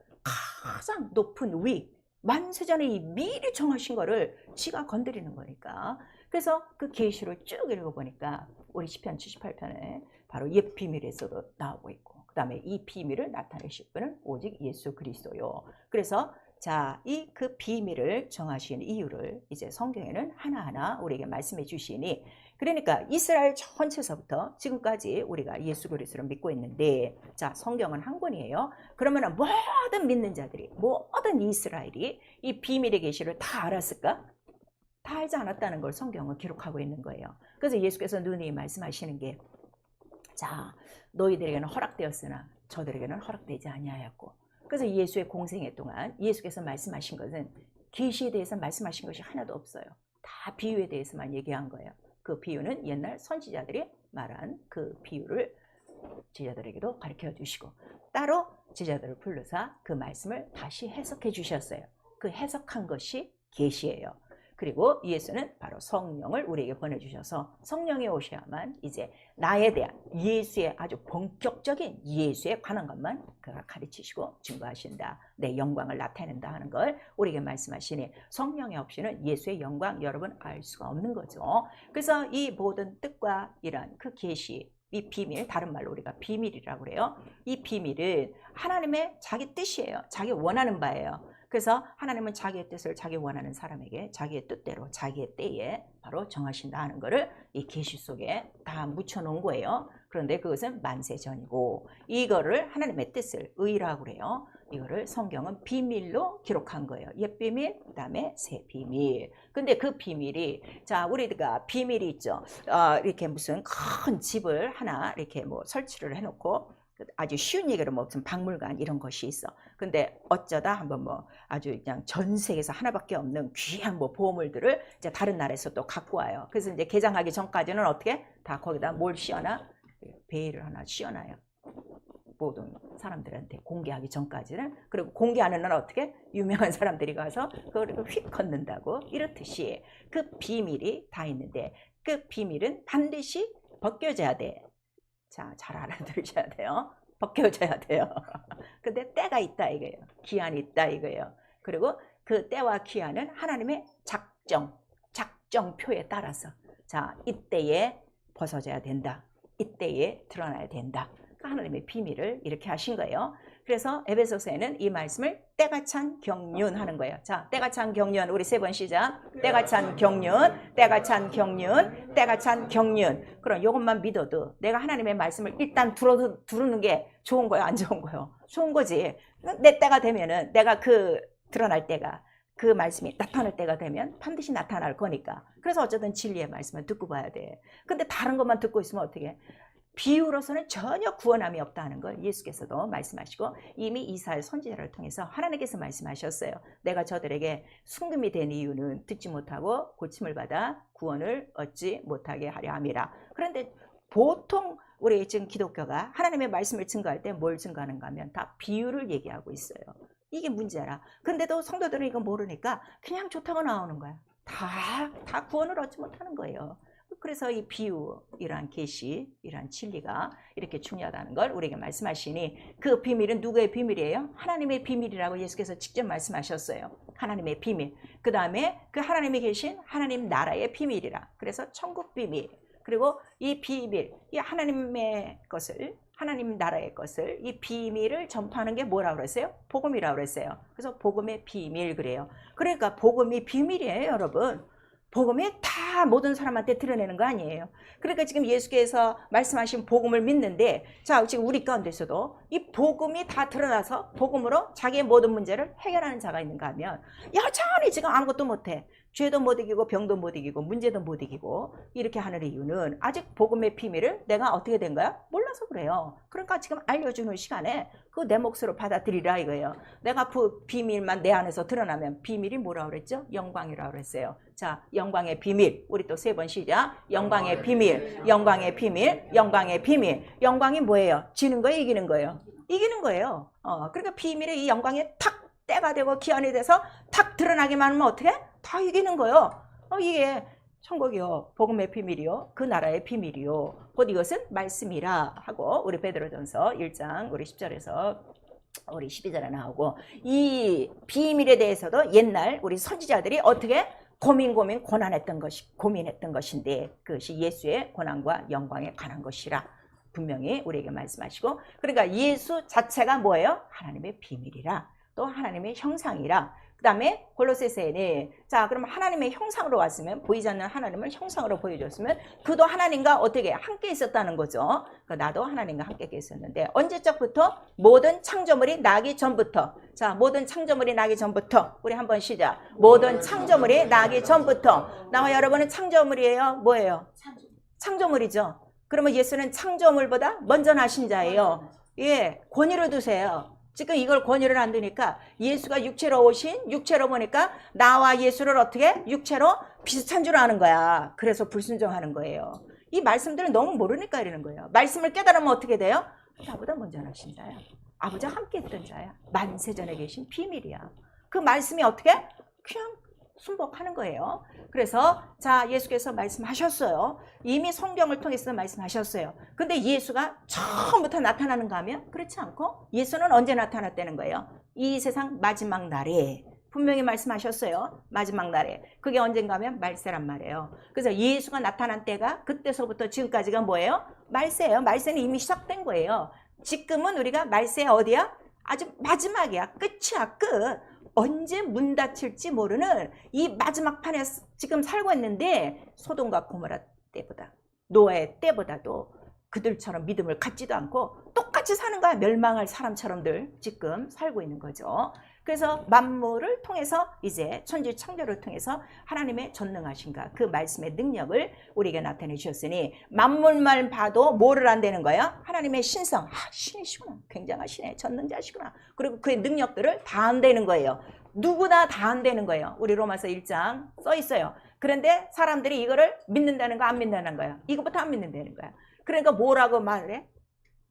가장 높은 위, 만세전에 이 미리 정하신 거를 지가 건드리는 거니까. 그래서 그 계시를 쭉 읽어보니까 우리 시편 78편에 바로 옛 비밀에서도 나오고 있고, 그 다음에 이 비밀을 나타내실 분은 오직 예수 그리스도요. 그래서 자, 이 그 비밀을 정하신 이유를 이제 성경에는 하나하나 우리에게 말씀해 주시니, 그러니까 이스라엘 전체서부터 지금까지 우리가 예수 그리스도를 믿고 있는데, 자, 성경은 한 권이에요. 그러면 모든 믿는 자들이, 모든 이스라엘이 이 비밀의 계시를 다 알았을까? 다 알지 않았다는 걸 성경은 기록하고 있는 거예요. 그래서 예수께서 누누이 말씀하시는 게, 자, 너희들에게는 허락되었으나 저들에게는 허락되지 아니하였고. 그래서 예수의 공생애 동안 예수께서 말씀하신 것은 계시에 대해서 말씀하신 것이 하나도 없어요. 다 비유에 대해서만 얘기한 거예요. 그 비유는 옛날 선지자들이 말한 그 비유를 제자들에게도 가르쳐 주시고, 따로 제자들을 불러서 그 말씀을 다시 해석해 주셨어요. 그 해석한 것이 계시예요. 그리고 예수는 바로 성령을 우리에게 보내주셔서 성령이 오셔야만 이제 나에 대한 예수의 아주 본격적인 예수에 관한 것만 그가 가르치시고 증거하신다. 내 영광을 나타낸다 하는 걸 우리에게 말씀하시니 성령이 없이는 예수의 영광 여러분 알 수가 없는 거죠. 그래서 이 모든 뜻과 이런 그 계시, 이 비밀, 다른 말로 우리가 비밀이라고 그래요. 이 비밀은 하나님의 자기 뜻이에요. 자기 원하는 바예요. 그래서 하나님은 자기의 뜻을 자기 원하는 사람에게 자기의 뜻대로 자기의 때에 바로 정하신다 하는 것을 이 계시 속에 다 묻혀놓은 거예요. 그런데 그것은 만세 전이고 이거를 하나님의 뜻을 의라고 그래요. 이거를 성경은 비밀로 기록한 거예요. 옛 비밀, 그 다음에 새 비밀. 근데 그 비밀이, 자, 우리가 비밀이 있죠. 이렇게 무슨 큰 집을 하나 이렇게 뭐 설치를 해놓고 아주 쉬운 얘기로 뭐 무슨 박물관 이런 것이 있어. 근데 어쩌다 한번 뭐 아주 그냥 전 세계에서 하나밖에 없는 귀한 뭐 보물들을 이제 다른 나라에서 또 갖고 와요. 그래서 이제 개장하기 전까지는 어떻게 다 거기다 뭘 씌워놔? 베일을 하나 씌워놔요. 모든 사람들한테 공개하기 전까지는. 그리고 공개하는 날 어떻게? 유명한 사람들이 가서 그걸 휙 걷는다고. 이렇듯이 그 비밀이 다 있는데 그 비밀은 반드시 벗겨져야 돼. 자, 잘 알아들으셔야 돼요. 벗겨져야 돼요. 근데 때가 있다 이거예요. 기한이 있다 이거예요. 그리고 그 때와 기한은 하나님의 작정표에 따라서 자, 이때에 벗어져야 된다. 이때에 드러나야 된다. 하나님의 비밀을 이렇게 하신 거예요. 그래서 에베소서에는 이 말씀을 때가 찬 경륜 하는 거예요. 자, 때가 찬 경륜 우리 세 번 시작. 때가 찬 경륜, 때가 찬 경륜, 때가 찬 경륜. 그럼 이것만 믿어도 내가 하나님의 말씀을 일단 들어는 게 좋은 거예요, 안 좋은 거예요? 좋은 거지. 내 때가 되면은 내가 그 드러날 때가 그 말씀이 나타날 때가 되면 반드시 나타날 거니까. 그래서 어쨌든 진리의 말씀을 듣고 봐야 돼. 근데 다른 것만 듣고 있으면 어떻게? 비유로서는 전혀 구원함이 없다는 걸 예수께서도 말씀하시고 이미 이사야 선지자를 통해서 하나님께서 말씀하셨어요. 내가 저들에게 순금이 된 이유는 듣지 못하고 고침을 받아 구원을 얻지 못하게 하려 함이라. 그런데 보통 우리 지금 기독교가 하나님의 말씀을 증거할 때 뭘 증거하는가 하면 다 비유를 얘기하고 있어요. 이게 문제라. 근데도 성도들은 이거 모르니까 그냥 좋다고 나오는 거야. 다 구원을 얻지 못하는 거예요. 그래서 이 비유, 이러한 계시, 이러한 진리가 이렇게 중요하다는 걸 우리에게 말씀하시니 그 비밀은 누구의 비밀이에요? 하나님의 비밀이라고 예수께서 직접 말씀하셨어요. 하나님의 비밀. 그 다음에 그 하나님이 계신 하나님 나라의 비밀이라. 그래서 천국 비밀. 그리고 이 비밀, 이 하나님의 것을, 하나님 나라의 것을, 이 비밀을 전파하는 게 뭐라고 그랬어요? 복음이라고 그랬어요. 그래서 복음의 비밀 그래요. 그러니까 복음이 비밀이에요, 여러분. 복음이 다 모든 사람한테 드러내는 거 아니에요. 그러니까 지금 예수께서 말씀하신 복음을 믿는데 자, 지금 우리 가운데서도 이 복음이 다 드러나서 복음으로 자기의 모든 문제를 해결하는 자가 있는가 하면 여전히 지금 아무것도 못해. 죄도 못 이기고 병도 못 이기고 문제도 못 이기고 이렇게 하는 이유는 아직 복음의 비밀을 내가 어떻게 된 거야? 몰라서 그래요. 그러니까 지금 알려주는 시간에 그 내 몫으로 받아들이라 이거예요. 내가 그 비밀만 내 안에서 드러나면 비밀이 뭐라고 그랬죠? 영광이라고 그랬어요. 자, 영광의 비밀. 우리 또 세 번 시작. 영광의 비밀, 영광의 비밀, 영광의 비밀. 영광이 뭐예요? 지는 거예요? 이기는 거예요? 이기는 거예요. 그러니까 비밀의 이 영광이 탁 때가 되고 기한이 돼서 탁 드러나기만 하면 어떻게? 다 이기는 거예요. 이게 천국이요, 복음의 비밀이요, 그 나라의 비밀이요, 곧 이것은 말씀이라 하고 우리 베드로전서 1장 우리 10절에서 우리 12절에 나오고 이 비밀에 대해서도 옛날 우리 선지자들이 어떻게 고민했던 것인데 그것이 예수의 고난과 영광에 관한 것이라 분명히 우리에게 말씀하시고, 그러니까 예수 자체가 뭐예요? 하나님의 비밀이라, 또 하나님의 형상이라. 그 다음에 골로새서에는 자, 그럼 하나님의 형상으로 왔으면, 보이지 않는 하나님을 형상으로 보여줬으면 그도 하나님과 어떻게 함께 있었다는 거죠. 그러니까 나도 하나님과 함께 있었는데 언제적부터? 모든 창조물이 나기 전부터. 자, 모든 창조물이 나기 전부터. 우리 한번 시작. 모든 창조물이 나기 전부터. 나와 여러분은 창조물이에요? 뭐예요? 창조물이죠. 그러면 예수는 창조물보다 먼저 나신 자예요. 예, 권위를 두세요. 지금 이걸 권위를 안 두니까 예수가 육체로 오신, 육체로 보니까 나와 예수를 어떻게? 육체로 비슷한 줄 아는 거야. 그래서 불순종하는 거예요. 이 말씀들을 너무 모르니까 이러는 거예요. 말씀을 깨달으면 어떻게 돼요? 나보다 먼저 나신 자야. 아버지와 함께 했던 자야. 만세전에 계신 비밀이야. 그 말씀이 어떻게? 그냥 순복하는 거예요. 그래서 자, 예수께서 말씀하셨어요. 이미 성경을 통해서 말씀하셨어요. 근데 예수가 처음부터 나타나는가 하면 그렇지 않고 예수는 언제 나타났다는 거예요? 이 세상 마지막 날에 분명히 말씀하셨어요. 마지막 날에. 그게 언젠가 하면 말세란 말이에요. 그래서 예수가 나타난 때가 그때서부터 지금까지가 뭐예요? 말세예요. 말세는 이미 시작된 거예요. 지금은 우리가 말세 어디야? 아주 마지막이야. 끝이야. 끝. 언제 문 닫힐지 모르는 이 마지막 판에 지금 살고 있는데 소돔과 고모라 때보다 노아의 때보다도 그들처럼 믿음을 갖지도 않고 똑같이 사는 거야. 멸망할 사람처럼들 지금 살고 있는 거죠. 그래서 만물을 통해서 이제 천지 창조를 통해서 하나님의 전능하신가 그 말씀의 능력을 우리에게 나타내 주셨으니 만물만 봐도 뭐를 안 되는 거야? 하나님의 신성, 신이시구나, 굉장하시네, 전능자시구나. 그리고 그의 능력들을 다 안 되는 거예요. 누구나 다 안 되는 거예요. 우리 로마서 1장 써 있어요. 그런데 사람들이 이거를 믿는다는 거 안 믿는다는 거야. 이거부터 안 믿는다는 거야. 그러니까 뭐라고 말해?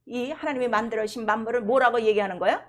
이 하나님이 만들어주신 만물을 뭐라고 얘기하는 거야?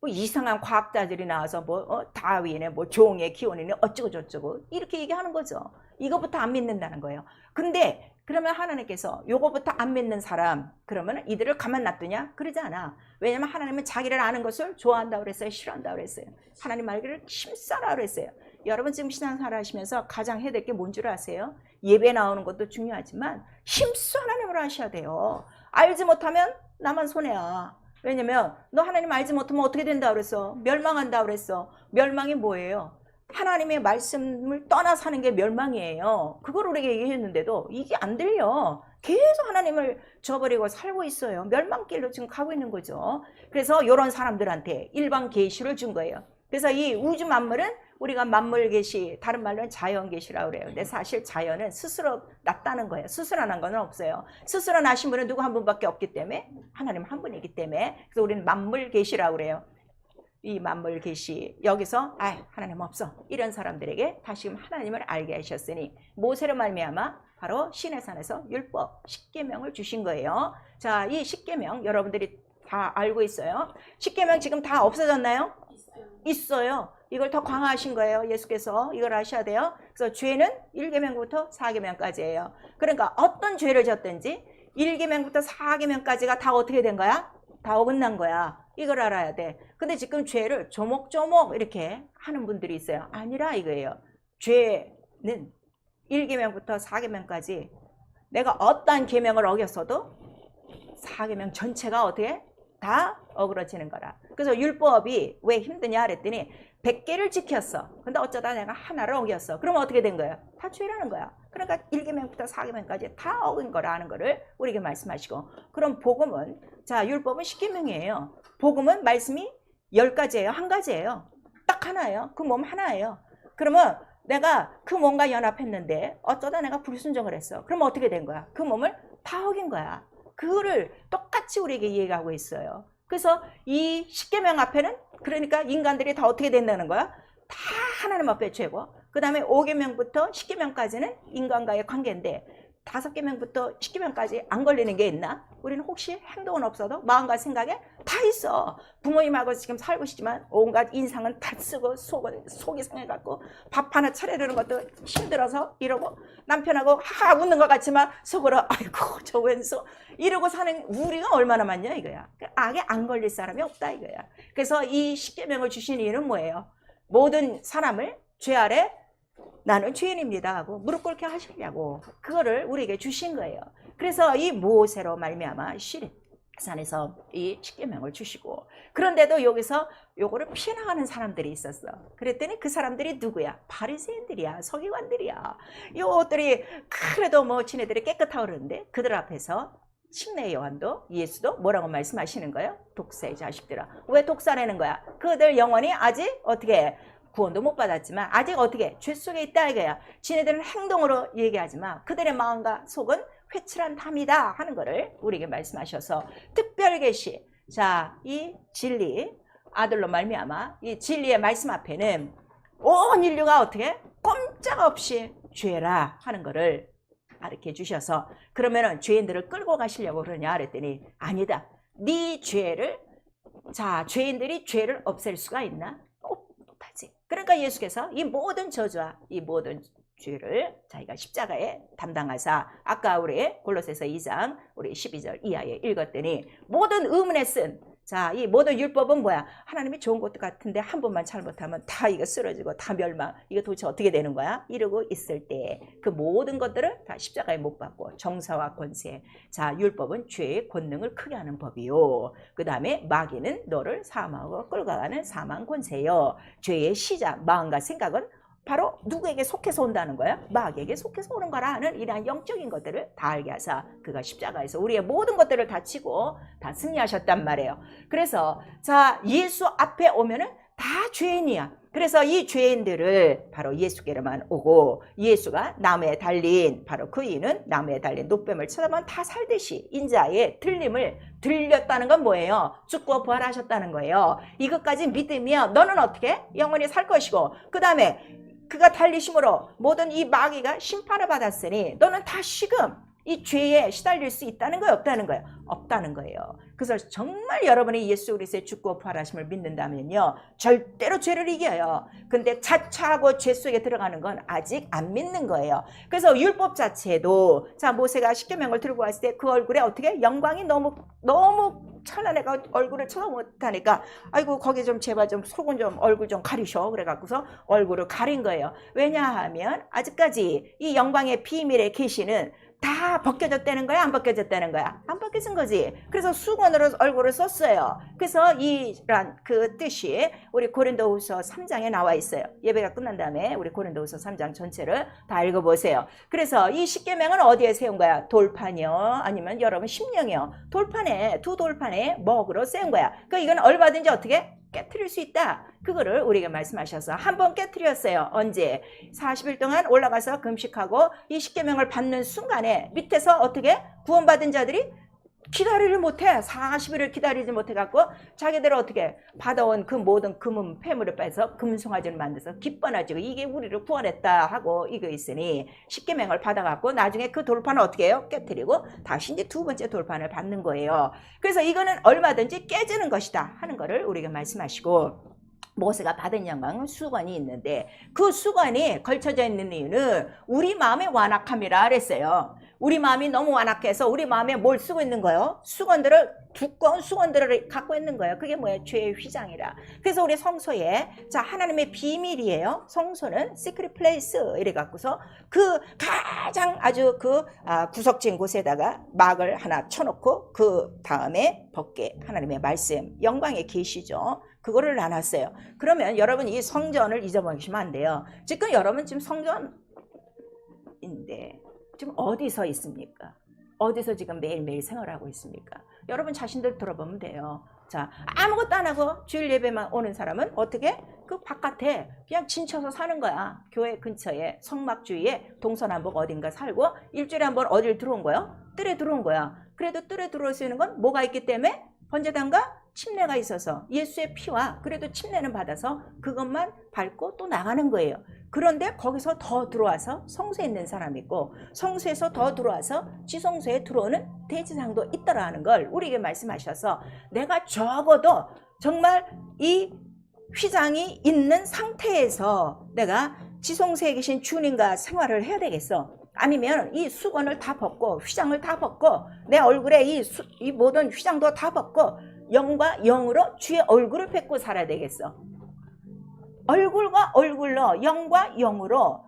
뭐 이상한 과학자들이 나와서 뭐 다윈의 뭐 종의 기원이네 어쩌고 저쩌고 이렇게 얘기하는 거죠. 이거부터 안 믿는다는 거예요. 근데 그러면 하나님께서 요거부터 안 믿는 사람 그러면 이들을 가만 놔두냐? 그러지 않아. 왜냐면 하나님은 자기를 아는 것을 좋아한다고 그랬어요? 싫어한다고 그랬어요? 하나님 말기를 힘써라 그랬어요. 여러분 지금 신앙생활 하시면서 가장 해야 될 게 뭔 줄 아세요? 예배 나오는 것도 중요하지만 힘써 하나님을 하셔야 돼요. 알지 못하면 나만 손해야. 왜냐면 너 하나님 알지 못하면 어떻게 된다 그랬어? 멸망한다 그랬어. 멸망이 뭐예요? 하나님의 말씀을 떠나 사는 게 멸망이에요. 그걸 우리에게 얘기했는데도 이게 안 들려. 계속 하나님을 저버리고 살고 있어요. 멸망길로 지금 가고 있는 거죠. 그래서 이런 사람들한테 일반 계시를 준 거예요. 그래서 이 우주 만물은 우리가 만물 계시, 다른 말로는 자연 계시라고 그래요. 근데 사실 자연은 스스로 났다는 거예요. 스스로 난 건 없어요. 스스로 나신 분은 누구 한 분밖에 없기 때문에 하나님 한 분이기 때문에 그래서 우리는 만물 계시라고 그래요. 이 만물 계시 여기서 하나님 없어 이런 사람들에게 다시금 하나님을 알게 하셨으니 모세로 말미암아 바로 시내산에서 율법 십계명을 주신 거예요. 자, 이 십계명 여러분들이 다 알고 있어요. 십계명 지금 다 없어졌나요? 있어요. 이걸 더 강화하신 거예요. 예수께서 이걸 아셔야 돼요. 그래서 죄는 1계명부터 4계명까지예요. 그러니까 어떤 죄를 졌든지 1계명부터 4계명까지가 다 어떻게 된 거야? 다 어긋난 거야. 이걸 알아야 돼. 근데 지금 죄를 조목조목 이렇게 하는 분들이 있어요. 아니라 이거예요. 죄는 1계명부터 4계명까지 내가 어떠한 계명을 어겼어도 4계명 전체가 어떻게? 다 어그러지는 거라. 그래서 율법이 왜 힘드냐 그랬더니 100개를 지켰어. 근데 어쩌다 내가 하나를 어겼어. 그러면 어떻게 된 거예요? 다 죄라는 거야. 그러니까 1계명부터 4계명까지 다 어긴 거라는 거를 우리에게 말씀하시고 그럼 복음은 자 율법은 10계명이에요. 복음은 말씀이 10가지예요. 한 가지예요. 딱 하나예요. 그 몸 하나예요. 그러면 내가 그 몸과 연합했는데 어쩌다 내가 불순종을 했어. 그러면 어떻게 된 거야? 그 몸을 다 어긴 거야. 그거를 똑같이 우리에게 얘기하고 있어요. 그래서 이 십계명 앞에는 그러니까 인간들이 다 어떻게 된다는 거야? 다 하나님 앞에 죄고 그 다음에 5계명부터 10계명까지는 인간과의 관계인데 5계명부터 10계명까지 안 걸리는 게 있나? 우리는 혹시 행동은 없어도 마음과 생각에 다 있어. 부모님하고 지금 살고 싶지만 온갖 인상은 다 쓰고 속이 상해갖고 밥 하나 차려주는 것도 힘들어서 이러고 남편하고 하하 웃는 것 같지만 속으로 아이고 저 왼수 이러고 사는 우리가 얼마나 많냐 이거야. 악에 안 걸릴 사람이 없다 이거야. 그래서 이 십계명을 주신 이유는 뭐예요? 모든 사람을 죄 아래 나는 죄인입니다 하고 무릎 꿇게 하시려고 그거를 우리에게 주신 거예요. 그래서 이 모세로 말미암아 시내산에서 이 십계명을 주시고 그런데도 여기서 요거를 피해나가는 사람들이 있었어. 그랬더니 그 사람들이 누구야? 바리새인들이야. 서기관들이야. 요것들이 그래도 뭐 지네들이 깨끗하고 그러는데 그들 앞에서 침례 요한도 예수도 뭐라고 말씀하시는 거예요? 독사의 자식들아. 왜 독사라는 거야? 그들 영혼이 아직 어떻게 구원도 못 받았지만 아직 어떻게 죄 속에 있다 이거야. 지네들은 행동으로 얘기하지만 그들의 마음과 속은 회칠한 담이다 하는 거를 우리에게 말씀하셔서 특별 계시. 자, 이 진리 아들로 말미암아 이 진리의 말씀 앞에는 온 인류가 어떻게 꼼짝없이 죄라 하는 거를 가르쳐 주셔서 그러면은 죄인들을 끌고 가시려고 그러냐 그랬더니 아니다. 네 죄를 자 죄인들이 죄를 없앨 수가 있나? 못하지. 그러니까 예수께서 이 모든 저주와 이 모든 죄를 자기가 십자가에 담당하사, 아까 우리 골로새서 2장 우리 12절 이하에 읽었더니 모든 의문에 쓴, 자, 이 모든 율법은 뭐야? 하나님이 좋은 것도 같은데 한 번만 잘못하면 다 이거 쓰러지고 다 멸망, 이거 도대체 어떻게 되는 거야? 이러고 있을 때 그 모든 것들을 다 십자가에 못 박고 정사와 권세, 자, 율법은 죄의 권능을 크게 하는 법이요, 그 다음에 마귀는 너를 사망하고 끌고 가는 사망 권세요, 죄의 시작 마음과 생각은 바로 누구에게 속해서 온다는 거야? 마귀에게 속해서 오는 거라 하는 이러한 영적인 것들을 다 알게 하사 그가 십자가에서 우리의 모든 것들을 다 치고 다 승리하셨단 말이에요. 그래서 자, 예수 앞에 오면은 다 죄인이야. 그래서 이 죄인들을 바로 예수께로만 오고, 예수가 나무에 달린, 바로 그 이는 나무에 달린 노뱀을 쳐다보면 다 살듯이 인자의 들림을 들렸다는 건 뭐예요? 죽고 부활하셨다는 거예요. 이것까지 믿으면 너는 어떻게? 영원히 살 것이고, 그 다음에 그가 달리심으로 모든 이 마귀가 심판을 받았으니 너는 다시금 이 죄에 시달릴 수 있다는 거예요? 없다는 거예요? 없다는 거예요. 그래서 정말 여러분이 예수 그리스도의 죽고 부활하심을 믿는다면요, 절대로 죄를 이겨요. 근데 차차하고 죄 속에 들어가는 건 아직 안 믿는 거예요. 그래서 율법 자체도, 자, 모세가 십계명을 들고 왔을 때 그 얼굴에 어떻게 영광이 너무 찬란해가 얼굴을 쳐다 못하니까, 아이고 거기 좀 제발 좀 속은 좀 얼굴 좀 가리셔, 그래갖고서 얼굴을 가린 거예요. 왜냐하면 아직까지 이 영광의 비밀의 계시는 다 벗겨졌다는 거야? 안 벗겨졌다는 거야? 안 벗겨진 거지. 그래서 수건으로 얼굴을 썼어요. 그래서 이란 그 뜻이 우리 고린도후서 3장에 나와 있어요. 예배가 끝난 다음에 우리 고린도후서 3장 전체를 다 읽어보세요. 그래서 이 십계명은 어디에 세운 거야? 돌판이요? 아니면 여러분 심령이요? 돌판에, 두 돌판에 먹으로 세운 거야. 그러니까 이건 얼마든지 어떻게? 깨트릴 수 있다. 그거를 우리에게 말씀하셔서 한 번 깨트렸어요. 언제? 40일 동안 올라가서 금식하고 이 십계명을 받는 순간에 밑에서 어떻게? 구원받은 자들이 기다리를 못해. 40일을 기다리지 못해갖고 자기들은 어떻게? 받아온 그 모든 금은 폐물을 빼서 금송아지를 만들어서 기뻐나지고 이게 우리를 구원했다 하고 이거 있으니 십계명을 받아갖고 나중에 그 돌판을 어떻게 해요? 깨트리고 다시 이제 두 번째 돌판을 받는 거예요. 그래서 이거는 얼마든지 깨지는 것이다 하는 거를 우리에게 말씀하시고, 모세가 받은 영광은 수건이 있는데 그 수건이 걸쳐져 있는 이유는 우리 마음의 완악함이라 그랬어요. 우리 마음이 너무 완악해서 우리 마음에 뭘 쓰고 있는 거예요? 수건들을, 두꺼운 수건들을 갖고 있는 거예요. 그게 뭐예요? 죄의 휘장이라. 그래서 우리 성소에, 자, 하나님의 비밀이에요. 성소는 시크릿 플레이스 이래 갖고서 그 가장 아주 그 구석진 곳에다가 막을 하나 쳐놓고 그 다음에 벗게 하나님의 말씀, 영광의 계시죠. 그거를 나눴어요. 그러면 여러분 이 성전을 잊어버리시면 안 돼요. 지금 여러분 지금 성전인데 지금 어디서 있습니까? 어디서 지금 매일매일 생활하고 있습니까? 여러분 자신들 들어보면 돼요. 자, 아무것도 안 하고 주일 예배만 오는 사람은 어떻게? 그 바깥에 그냥 진쳐서 사는 거야. 교회 근처에 성막 주위에 동서남북 어딘가 살고 일주일에 한 번 어딜 들어온 거예요? 뜰에 들어온 거야. 그래도 뜰에 들어올 수 있는 건 뭐가 있기 때문에? 번제단과 침례가 있어서 예수의 피와 그래도 침례는 받아서 그것만 밟고 또 나가는 거예요. 그런데 거기서 더 들어와서 성소에 있는 사람이 있고 성소에서 더 들어와서 지성소에 들어오는 대지상도 있더라 하는 걸 우리에게 말씀하셔서, 내가 적어도 정말 이 휘장이 있는 상태에서 내가 지성소에 계신 주님과 생활을 해야 되겠어. 아니면 이 수건을 다 벗고 휘장을 다 벗고 내 얼굴에 이 모든 휘장도 다 벗고 영과 영으로 주의 얼굴을 뵙고 살아야 되겠어. 얼굴과 얼굴로, 영과 영으로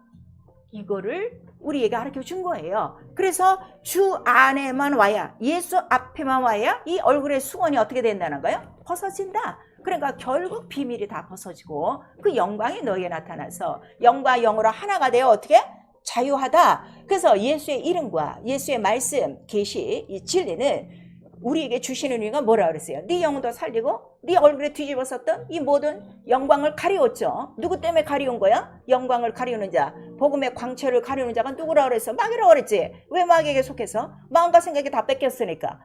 이거를 우리에게 가르쳐 준 거예요. 그래서 주 안에만 와야, 예수 앞에만 와야 이 얼굴의 수건이 어떻게 된다는 거예요? 벗어진다. 그러니까 결국 비밀이 다 벗어지고 그 영광이 너에게 나타나서 영과 영으로 하나가 되어 어떻게? 자유하다. 그래서 예수의 이름과 예수의 말씀, 계시, 이 진리는 우리에게 주시는 이유가 뭐라 그랬어요? 네 영혼도 살리고 네 얼굴에 뒤집어섰던 이 모든 영광을 가리웠죠. 누구 때문에 가리운 거야? 영광을 가리우는 자, 복음의 광채를 가리우는 자가 누구라 그랬어? 마귀라고 그랬지. 왜 마귀에게 속해서? 마음과 생각이 다 뺏겼으니까.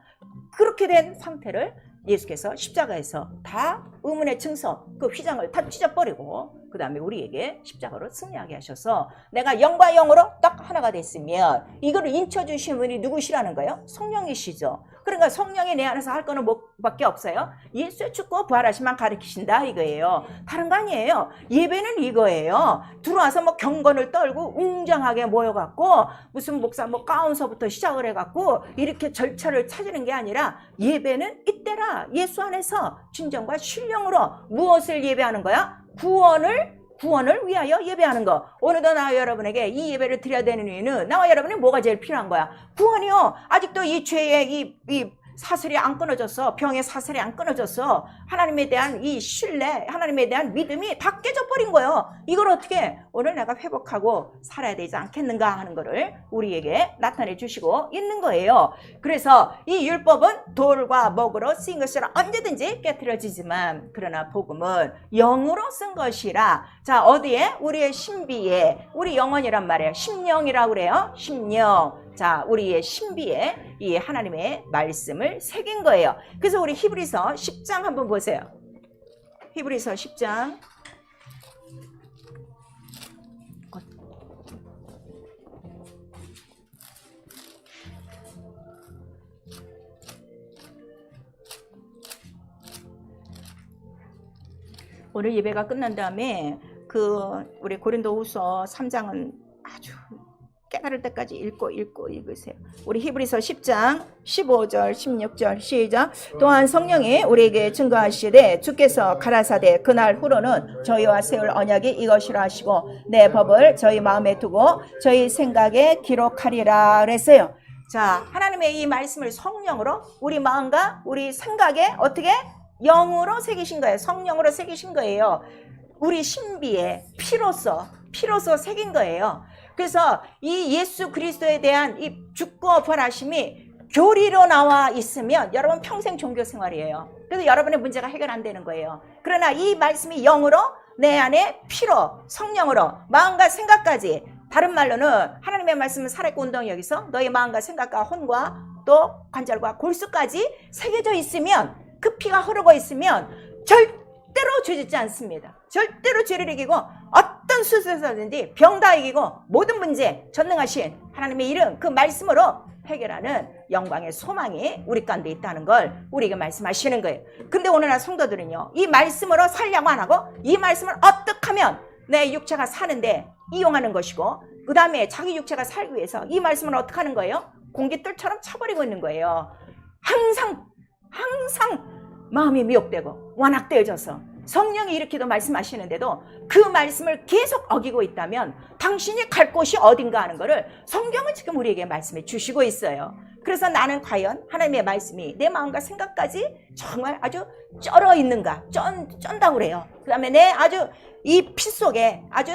그렇게 된 상태를 예수께서 십자가에서 다 의문의 증서, 그 휘장을 다 찢어버리고 그 다음에 우리에게 십자가로 승리하게 하셔서 내가 영과 영으로 딱 하나가 됐으면 이거를 인쳐주신 분이 누구시라는 거예요? 성령이시죠. 그러니까 성령이 내 안에서 할 거는 밖에 없어요. 예수의 죽고 부활하심만 가르치신다 이거예요. 다른 거 아니에요. 예배는 이거예요. 들어와서 뭐 경건을 떨고 웅장하게 모여갖고 무슨 목사 뭐 가운서부터 시작을 해갖고 이렇게 절차를 찾는 게 아니라 예배는 이때라 예수 안에서 진정과 신령으로 무엇을 예배하는 거야? 구원을 위하여 예배하는 거. 오늘도 나와 여러분에게 이 예배를 드려야 되는 이유는 나와 여러분이 뭐가 제일 필요한 거야? 구원이요. 아직도 이 죄의 이 사슬이 안 끊어졌어. 병의 사슬이 안 끊어졌어. 하나님에 대한 이 신뢰, 하나님에 대한 믿음이 다 깨져버린 거예요. 이걸 어떻게 오늘 내가 회복하고 살아야 되지 않겠는가 하는 거를 우리에게 나타내 주시고 있는 거예요. 그래서 이 율법은 돌과 먹으로 쓰인 것이라 언제든지 깨트려지지만 그러나 복음은 영으로 쓴 것이라. 자, 어디에? 우리의 신비에, 우리 영혼이란 말이에요. 심령이라고 그래요. 심령. 자, 우리의 신비에 이 하나님의 말씀을 새긴 거예요. 그래서 우리 히브리서 10장 한번 보세요. 히브리서 10장. 오늘 예배가 끝난 다음에 우리 고린도후서 3장은 아주 깨달을 때까지 읽으세요. 우리 히브리서 10장 15절 16절 시작. 또한 성령이 우리에게 증거하시되 주께서 가라사대 그날 후로는 저희와 세울 언약이 이것이라 하시고 내 법을 저희 마음에 두고 저희 생각에 기록하리라 그랬어요. 자, 하나님의 이 말씀을 성령으로 우리 마음과 우리 생각에 어떻게? 영으로 새기신 거예요. 성령으로 새기신 거예요. 우리 신비에 피로써 새긴 거예요. 그래서 이 예수 그리스도에 대한 이 죽고 부활하심이 교리로 나와 있으면 여러분 평생 종교 생활이에요. 그래서 여러분의 문제가 해결 안 되는 거예요. 그러나 이 말씀이 영으로 내 안에 피로 성령으로 마음과 생각까지, 다른 말로는 하나님의 말씀은 살아있고 운동이 여기서 너의 마음과 생각과 혼과 또 관절과 골수까지 새겨져 있으면, 그 피가 흐르고 있으면 절대로 죄짓지 않습니다. 절대로 죄를 이기고 어떤 수술사든지 병 다 이기고 모든 문제 전능하신 하나님의 이름 그 말씀으로 해결하는 영광의 소망이 우리 가운데 있다는 걸 우리에게 말씀하시는 거예요. 근데 오늘날 성도들은요, 이 말씀으로 살려고 안 하고 이 말씀을 어떻게 하면 내 육체가 사는데 이용하는 것이고, 그 다음에 자기 육체가 살기 위해서 이 말씀을 어떻게 하는 거예요? 공깃돌처럼 쳐버리고 있는 거예요. 항상 마음이 미혹되고 완악되어져서 성령이 이렇게도 말씀하시는데도 그 말씀을 계속 어기고 있다면 당신이 갈 곳이 어딘가 하는 거를 성경은 지금 우리에게 말씀해 주시고 있어요. 그래서 나는 과연 하나님의 말씀이 내 마음과 생각까지 정말 아주 쩔어 있는가, 쩐다고 그래요. 그 다음에 내 아주 이 피 속에 아주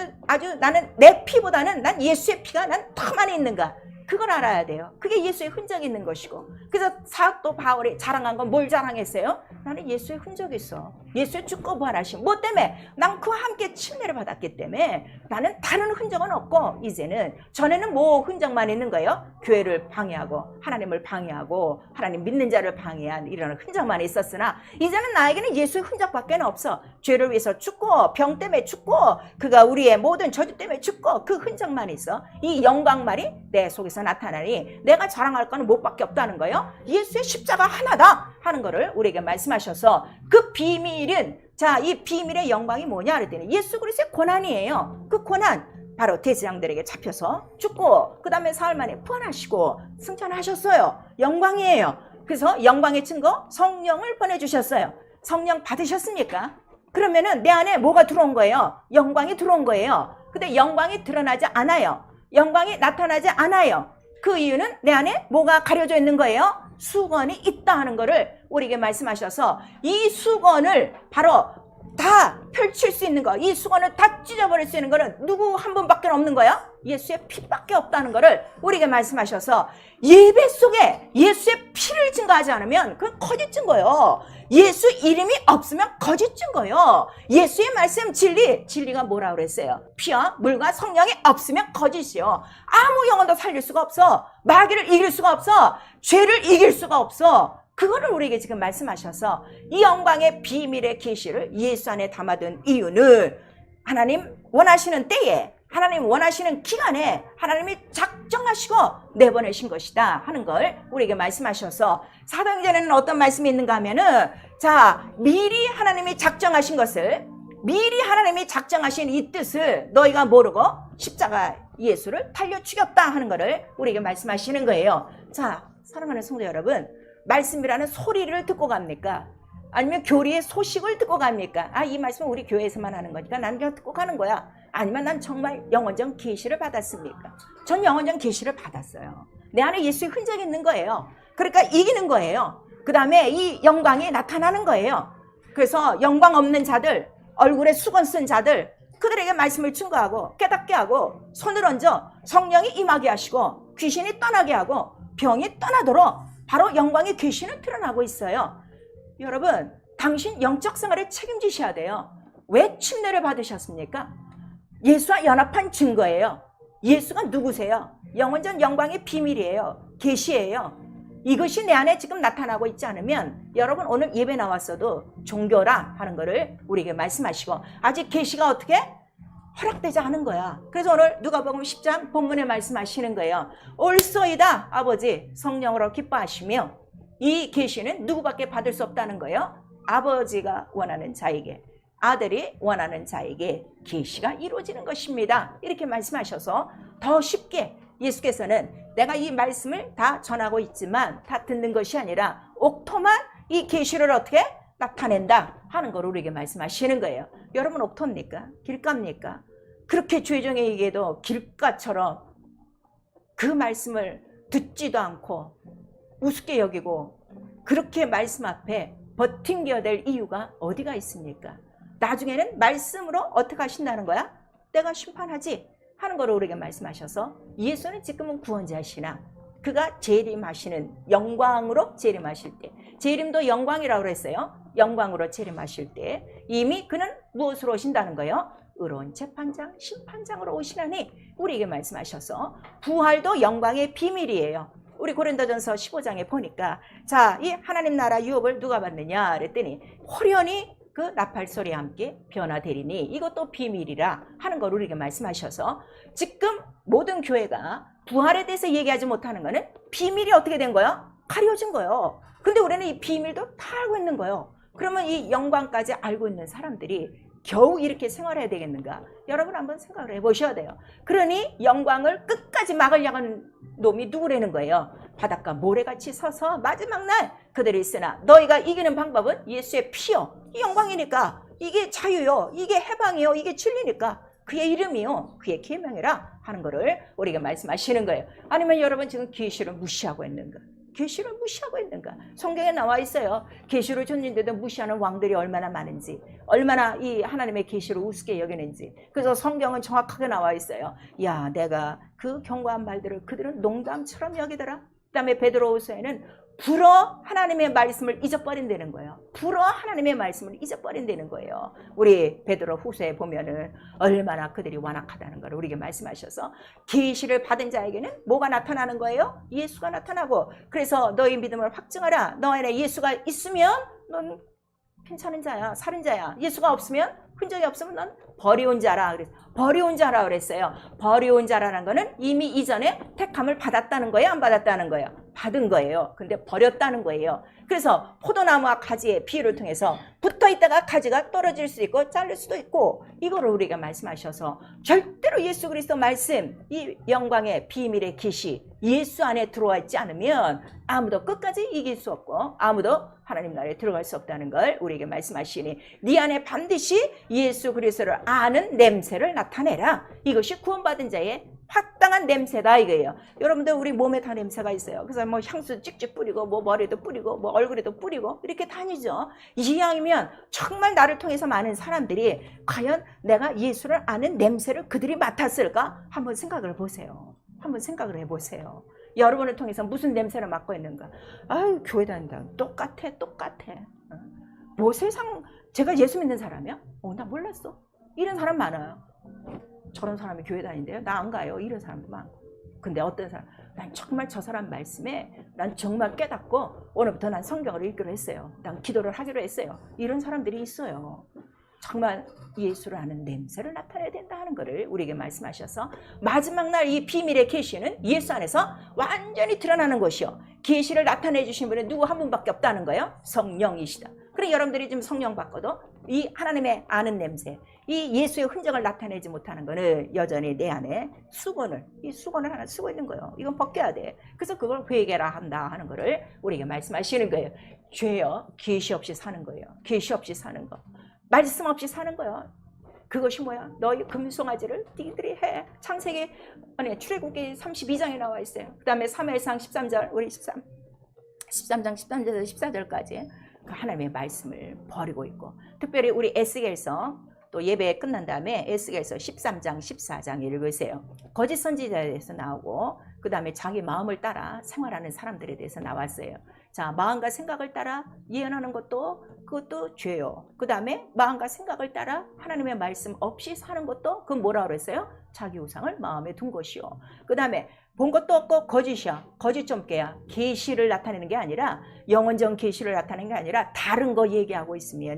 나는 내 피보다는 난 예수의 피가 난 더 많이 있는가, 그걸 알아야 돼요. 그게 예수의 흔적이 있는 것이고. 그래서 사도 바울이 자랑한 건 뭘 자랑했어요? 나는 예수의 흔적이 있어. 예수의 죽고 부활하심. 뭐 때문에? 난 그와 함께 침례를 받았기 때문에 나는 다른 흔적은 없고, 이제는 전에는 뭐 흔적만 있는 거예요? 교회를 방해하고 하나님을 방해하고 하나님 믿는 자를 방해한 이런 흔적만 있었으나 이제는 나에게는 예수의 흔적밖에 없어. 죄를 위해서 죽고 병 때문에 죽고 그가 우리의 모든 저주 때문에 죽고 그 흔적만 있어. 이 영광만이 내 속에서 나타나니 내가 자랑할 거는 뭐밖에 없다는 거예요. 예수의 십자가 하나다 하는 거를 우리에게 말씀하셔서, 그 비밀은, 자, 이 비밀의 영광이 뭐냐 그랬더니 예수 그리스도의 고난이에요. 그 고난 바로 대제사장들에게 잡혀서 죽고 그 다음에 사흘 만에 부활하시고 승천하셨어요. 영광이에요. 그래서 영광의 증거 성령을 보내주셨어요. 성령 받으셨습니까? 그러면은 내 안에 뭐가 들어온 거예요? 영광이 들어온 거예요. 근데 영광이 드러나지 않아요. 영광이 나타나지 않아요. 그 이유는 내 안에 뭐가 가려져 있는 거예요? 수건이 있다 하는 거를 우리에게 말씀하셔서, 이 수건을 바로 다 펼칠 수 있는 거, 이 수건을 다 찢어버릴 수 있는 거는 누구 한 분밖에 없는 거야? 예수의 피밖에 없다는 거를 우리에게 말씀하셔서, 예배 속에 예수의 피를 증거하지 않으면 그건 거짓 증거예요. 예수 이름이 없으면 거짓 증거예요. 예수의 말씀 진리가 뭐라 그랬어요? 피와 물과 성령이 없으면 거짓이요. 아무 영혼도 살릴 수가 없어. 마귀를 이길 수가 없어. 죄를 이길 수가 없어. 그거를 우리에게 지금 말씀하셔서 이 영광의 비밀의 계시를 예수 안에 담아둔 이유는 하나님 원하시는 때에 하나님 원하시는 기간에 하나님이 작정하시고 내보내신 것이다 하는 걸 우리에게 말씀하셔서 사도행전에는 어떤 말씀이 있는가 하면은 자, 미리 하나님이 작정하신 것을, 미리 하나님이 작정하신 이 뜻을 너희가 모르고 십자가 예수를 달려 죽였다 하는 것을 우리에게 말씀하시는 거예요. 자, 사랑하는 성도 여러분, 말씀이라는 소리를 듣고 갑니까? 아니면 교리의 소식을 듣고 갑니까? 아, 이 말씀은 우리 교회에서만 하는 거니까 난 그냥 듣고 가는 거야. 아니면 난 정말 영원전 계시를 받았습니까? 전 영원전 계시를 받았어요. 내 안에 예수의 흔적이 있는 거예요. 그러니까 이기는 거예요. 그 다음에 이 영광이 나타나는 거예요. 그래서 영광 없는 자들, 얼굴에 수건 쓴 자들, 그들에게 말씀을 증거하고 깨닫게 하고 손을 얹어 성령이 임하게 하시고 귀신이 떠나게 하고 병이 떠나도록 바로 영광의 계시는 드러나고 있어요. 여러분, 당신 영적 생활에 책임지셔야 돼요. 왜 침례를 받으셨습니까? 예수와 연합한 증거예요. 예수가 누구세요? 영원전 영광의 비밀이에요. 계시예요. 이것이 내 안에 지금 나타나고 있지 않으면 여러분 오늘 예배 나왔어도 종교라 하는 것을 우리에게 말씀하시고 아직 계시가 어떻게? 허락되지 않은 거야. 그래서 오늘 누가복음 10장 본문에 말씀하시는 거예요. 올소이다 아버지 성령으로 기뻐하시며 이 계시는 누구밖에 받을 수 없다는 거예요. 아버지가 원하는 자에게, 아들이 원하는 자에게 계시가 이루어지는 것입니다. 이렇게 말씀하셔서 더 쉽게 예수께서는 내가 이 말씀을 다 전하고 있지만 다 듣는 것이 아니라 옥토만 이 계시를 어떻게 나타낸다 하는 걸 우리에게 말씀하시는 거예요. 여러분 옥토입니까? 길가입니까? 그렇게 죄종에게도 길가처럼 그 말씀을 듣지도 않고 우습게 여기고 그렇게 말씀 앞에 버팅겨야 될 이유가 어디가 있습니까? 나중에는 말씀으로 어떻게 하신다는 거야? 내가 심판하지 하는 거를 우리에게 말씀하셔서 예수는 지금은 구원자시나 그가 재림하시는 영광으로 재림하실 때, 재림도 영광이라고 그랬어요. 영광으로 재림하실 때 이미 그는 무엇으로 오신다는 거예요? 의로운 재판장, 심판장으로 오시나니 우리에게 말씀하셔서 부활도 영광의 비밀이에요. 우리 고린도전서 15장에 보니까 자, 이 하나님 나라 유업을 누가 받느냐 그랬더니 호련히 그 나팔 소리와 함께 변화되리니 이것도 비밀이라 하는 걸 우리에게 말씀하셔서 지금 모든 교회가 부활에 대해서 얘기하지 못하는 거는 비밀이 어떻게 된 거예요? 가려진 거예요. 근데 우리는 이 비밀도 다 알고 있는 거예요. 그러면 이 영광까지 알고 있는 사람들이 겨우 이렇게 생활해야 되겠는가? 여러분 한번 생각을 해보셔야 돼요. 그러니 영광을 끝까지 막으려고 하는 놈이 누구라는 거예요? 바닷가 모래같이 서서 마지막 날 그들이 있으나 너희가 이기는 방법은 예수의 피요. 이 영광이니까 이게 자유요. 이게 해방이요. 이게 진리니까 그의 이름이요. 그의 계명이라 하는 거를 우리가 말씀하시는 거예요. 아니면 여러분 지금 계시를 무시하고 있는가? 계시를 무시하고 있는가? 성경에 나와 있어요. 계시를 줬는데도 무시하는 왕들이 얼마나 많은지, 얼마나 이 하나님의 계시를 우습게 여기는지. 그래서 성경은 정확하게 나와 있어요. 야, 내가 그 경고한 말들을 그들은 농담처럼 여기더라. 그다음에 베드로후서에는 불어 하나님의 말씀을 잊어버린다는 거예요. 불어 하나님의 말씀을 잊어버린다는 거예요. 우리 베드로후서에 보면은 얼마나 그들이 완악하다는 걸 우리에게 말씀하셔서 계시를 받은 자에게는 뭐가 나타나는 거예요? 예수가 나타나고 그래서 너희 믿음을 확증하라. 너 안에 예수가 있으면 넌 괜찮은 자야, 살인 자야. 예수가 없으면 흔적이 없으면 넌 버려온 자라. 그래서 버려온 자라 그랬어요. 버려온 자라는 거는 이미 이전에 택함을 받았다는 거예요, 안 받았다는 거예요? 받은 거예요. 근데 버렸다는 거예요. 그래서 포도나무와 가지의 비유를 통해서 붙어 있다가 가지가 떨어질 수도 있고 잘릴 수도 있고 이거를 우리가 말씀하셔서 절대로 예수 그리스도 말씀, 이 영광의 비밀의 계시 예수 안에 들어와 있지 않으면 아무도 끝까지 이길 수 없고 아무도 하나님 나라에 들어갈 수 없다는 걸 우리에게 말씀하시니 네 안에 반드시 예수 그리스도를 아는 냄새를 나타내라. 이것이 구원받은 자의 합당한 냄새다 이거예요. 여러분들 우리 몸에 다 냄새가 있어요. 그래서 뭐 향수 찍찍 뿌리고 뭐 머리도 뿌리고 뭐 얼굴에도 뿌리고 이렇게 다니죠. 이왕이면 정말 나를 통해서 많은 사람들이 과연 내가 예수를 아는 냄새를 그들이 맡았을까? 한번 생각을 보세요. 한번 생각을 해보세요. 여러분을 통해서 무슨 냄새를 맡고 있는가? 아유, 교회 다닌다. 똑같아. 뭐 세상, 제가 예수 믿는 사람이야? 나 몰랐어. 이런 사람 많아요. 저런 사람이 교회 다닌대요? 나 안 가요. 이런 사람도 많고. 근데 어떤 사람, 난 정말 저 사람 말씀에 난 정말 깨닫고 오늘부터 난 성경을 읽기로 했어요. 난 기도를 하기로 했어요. 이런 사람들이 있어요. 정말 예수를 아는 냄새를 나타내야 된다 하는 것을 우리에게 말씀하셔서 마지막 날 이 비밀의 계시는 예수 안에서 완전히 드러나는 것이요. 계시를 나타내 주신 분은 누구 한 분밖에 없다는 거예요. 성령이시다. 그래 여러분들이 지금 성령 받고도 이 하나님의 아는 냄새, 이 예수의 흔적을 나타내지 못하는 거는 여전히 내 안에 이 수건을 하나 쓰고 있는 거예요. 이건 벗겨야 돼. 그래서 그걸 회개라 한다 하는 거를 우리에게 말씀하시는 거예요. 죄요, 계시 없이 사는 거예요. 계시 없이 사는 거. 말씀 없이 사는 거예요. 그것이 뭐야? 너희 금송아지를 니들이 해. 창세기 출애굽기 32장에 나와 있어요. 그 다음에 사무엘상 13절 우리 13장 13절에서 14절까지 그 하나님의 말씀을 버리고 있고, 특별히 우리 에스겔서 또 예배 끝난 다음에 에스겔서 13장 14장 읽으세요. 거짓 선지자에 대해서 나오고 그 다음에 자기 마음을 따라 생활하는 사람들에 대해서 나왔어요. 자, 마음과 생각을 따라 예언하는 그것도 죄요. 그 다음에 마음과 생각을 따라 하나님의 말씀 없이 사는 것도 그건 뭐라고 그랬어요? 자기 우상을 마음에 둔 것이요. 그 다음에 본 것도 없고 거짓이야. 거짓 좀 깨야. 계시를 나타내는 게 아니라, 영원전 계시를 나타내는 게 아니라 다른 거 얘기하고 있으면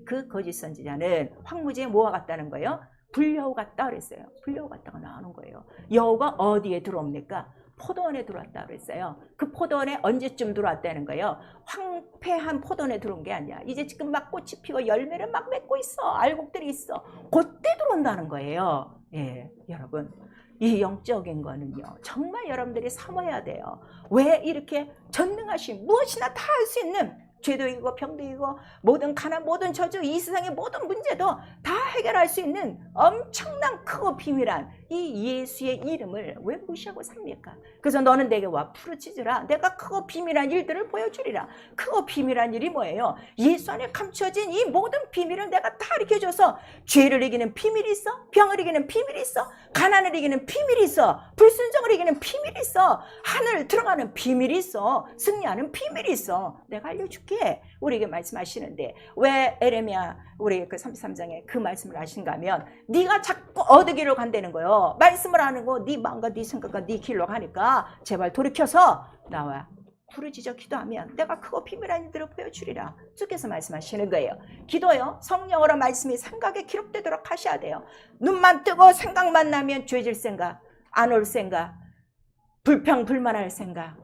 그 거짓 선지자는 황무지에 뭐와 같다는 거예요? 불여우 같다 그랬어요. 불여우 같다가 나오는 거예요. 여우가 어디에 들어옵니까? 포도원에 들어왔다 그랬어요. 그 포도원에 언제쯤 들어왔다는 거예요? 황폐한 포도원에 들어온 게 아니야. 이제 지금 막 꽃이 피고 열매를 막 맺고 있어. 알곡들이 있어. 그때 들어온다는 거예요. 예, 여러분. 이 영적인 거는요, 정말 여러분들이 사모해야 돼요. 왜 이렇게 전능하신, 무엇이나 다 할 수 있는, 죄도 이기고 병도 이기고 모든 가난, 모든 저주, 이 세상의 모든 문제도 다 해결할 수 있는 엄청난 크고 비밀한 이 예수의 이름을 왜 무시하고 삽니까? 그래서 너는 내게 와 부르짖으라. 내가 크고 비밀한 일들을 보여주리라. 크고 비밀한 일이 뭐예요? 예수 안에 감춰진 이 모든 비밀을 내가 다 가르쳐줘서, 죄를 이기는 비밀이 있어, 병을 이기는 비밀이 있어, 가난을 이기는 비밀이 있어, 불순종을 이기는 비밀이 있어, 하늘 들어가는 비밀이 있어, 승리하는 비밀이 있어. 내가 알려줄게. 우리에게 말씀하시는데, 왜 에레미야 우리 그 33장에 그 말씀을 하신가 하면, 네가 자꾸 어디기로 간다는 거예요. 말씀을 안 하고 네 마음과 네 생각과 네 길로 가니까 제발 돌이켜서 나와 부르짖어 기도하면 내가 크고 비밀한 일들을 보여주리라. 주께서 말씀하시는 거예요. 기도요, 성령으로 말씀이 생각에 기록되도록 하셔야 돼요. 눈만 뜨고 생각만 나면 죄질 생각, 안 올 생각, 불평불만할 생각,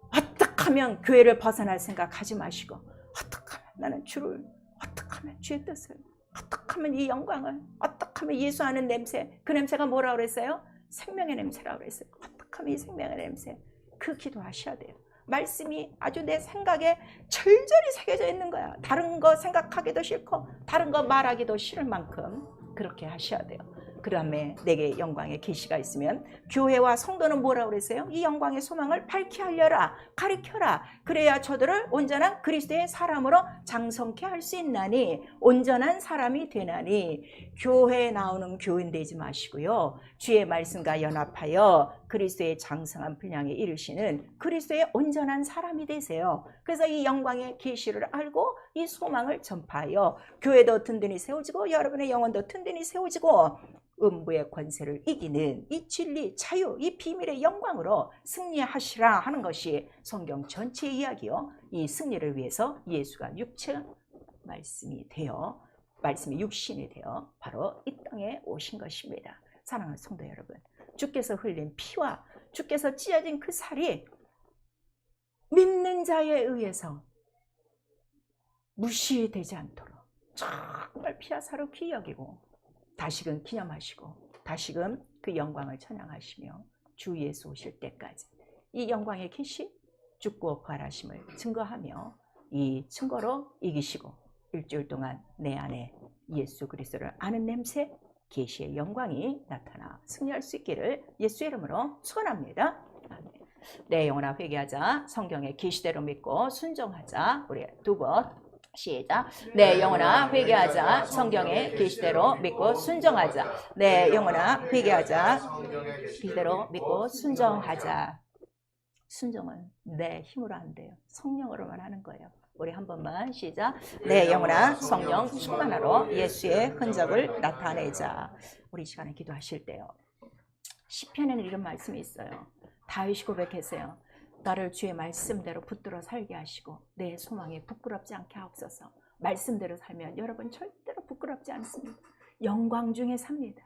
어떻게 하면 교회를 벗어날 생각 하지 마시고, 어떻게 하면 나는 주를, 어떻게 하면 주의 뜻을, 어떻게 하면 이 영광을, 어떻게 하면 예수 아는 냄새, 그 냄새가 뭐라고 그랬어요? 생명의 냄새라고 그랬어요. 어떻게 하면 이 생명의 냄새, 그 기도하셔야 돼요. 말씀이 아주 내 생각에 절절히 새겨져 있는 거야. 다른 거 생각하기도 싫고 다른 거 말하기도 싫을 만큼 그렇게 하셔야 돼요. 그 다음에 내게 영광의 계시가 있으면, 교회와 성도는 뭐라고 그랬어요? 이 영광의 소망을 밝게 하려라, 가르쳐라. 그래야 저들을 온전한 그리스도의 사람으로 장성케 할 수 있나니, 온전한 사람이 되나니. 교회에 나오는 교인 되지 마시고요, 주의 말씀과 연합하여 그리스도의 장성한 분량에 이르시는 그리스도의 온전한 사람이 되세요. 그래서 이 영광의 계시를 알고 이 소망을 전파하여 교회도 든든히 세워지고 여러분의 영혼도 든든히 세워지고 음부의 권세를 이기는 이 진리, 자유, 이 비밀의 영광으로 승리하시라 하는 것이 성경 전체의 이야기요. 이 승리를 위해서 예수가 육체 말씀이 되어, 말씀이 육신이 되어 바로 이 땅에 오신 것입니다. 사랑하는 성도 여러분, 주께서 흘린 피와 주께서 찢어진 그 살이 믿는 자에 의해서 무시되지 않도록 정말 피와 살을 귀히 여기고 다시금 기념하시고 다시금 그 영광을 찬양하시며 주 예수 오실 때까지 이 영광의 계시, 죽고 부활하심을 증거하며 이 증거로 이기시고 일주일 동안 내 안에 예수 그리스도를 아는 냄새, 계시의 영광이 나타나 승리할 수 있기를 예수의 이름으로 축원합니다. 아멘. 내 영혼아 회개하자. 성경의 계시대로 믿고 순종하자. 우리 두 번 시작. 내 영혼아 회개하자. 성경의 계시대로 믿고 순종하자. 내 영혼아 회개하자. 계시대로 믿고 순종하자. 순종은 내 힘으로 안 돼요. 성령으로만 하는 거예요. 우리 한 번만 시작. 내 영혼아 성령 충만하러 예수의 흔적을 나타내자. 우리 시간에 기도하실 때요, 시편에는 이런 말씀이 있어요. 다윗이 고백했어요. 나를 주의 말씀대로 붙들어 살게 하시고 내 소망에 부끄럽지 않게 하옵소서. 말씀대로 살면 여러분 절대로 부끄럽지 않습니다. 영광 중에 삽니다.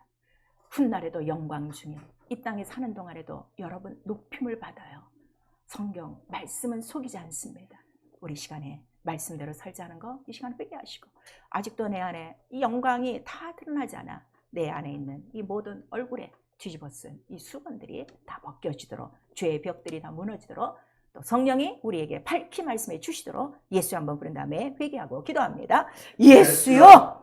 훗날에도 영광 중에 이 땅에 사는 동안에도 여러분 높임을 받아요. 성경 말씀은 속이지 않습니다. 우리 시간에 말씀대로 살자 하는 거 이 시간에 회개하시고, 아직도 내 안에 이 영광이 다 드러나지 않아 내 안에 있는 이 모든 얼굴에 뒤집어 쓴 이 수건들이 다 벗겨지도록, 죄의 벽들이 다 무너지도록, 또 성령이 우리에게 밝히 말씀해 주시도록 예수 한번 부른 다음에 회개하고 기도합니다. 예수요!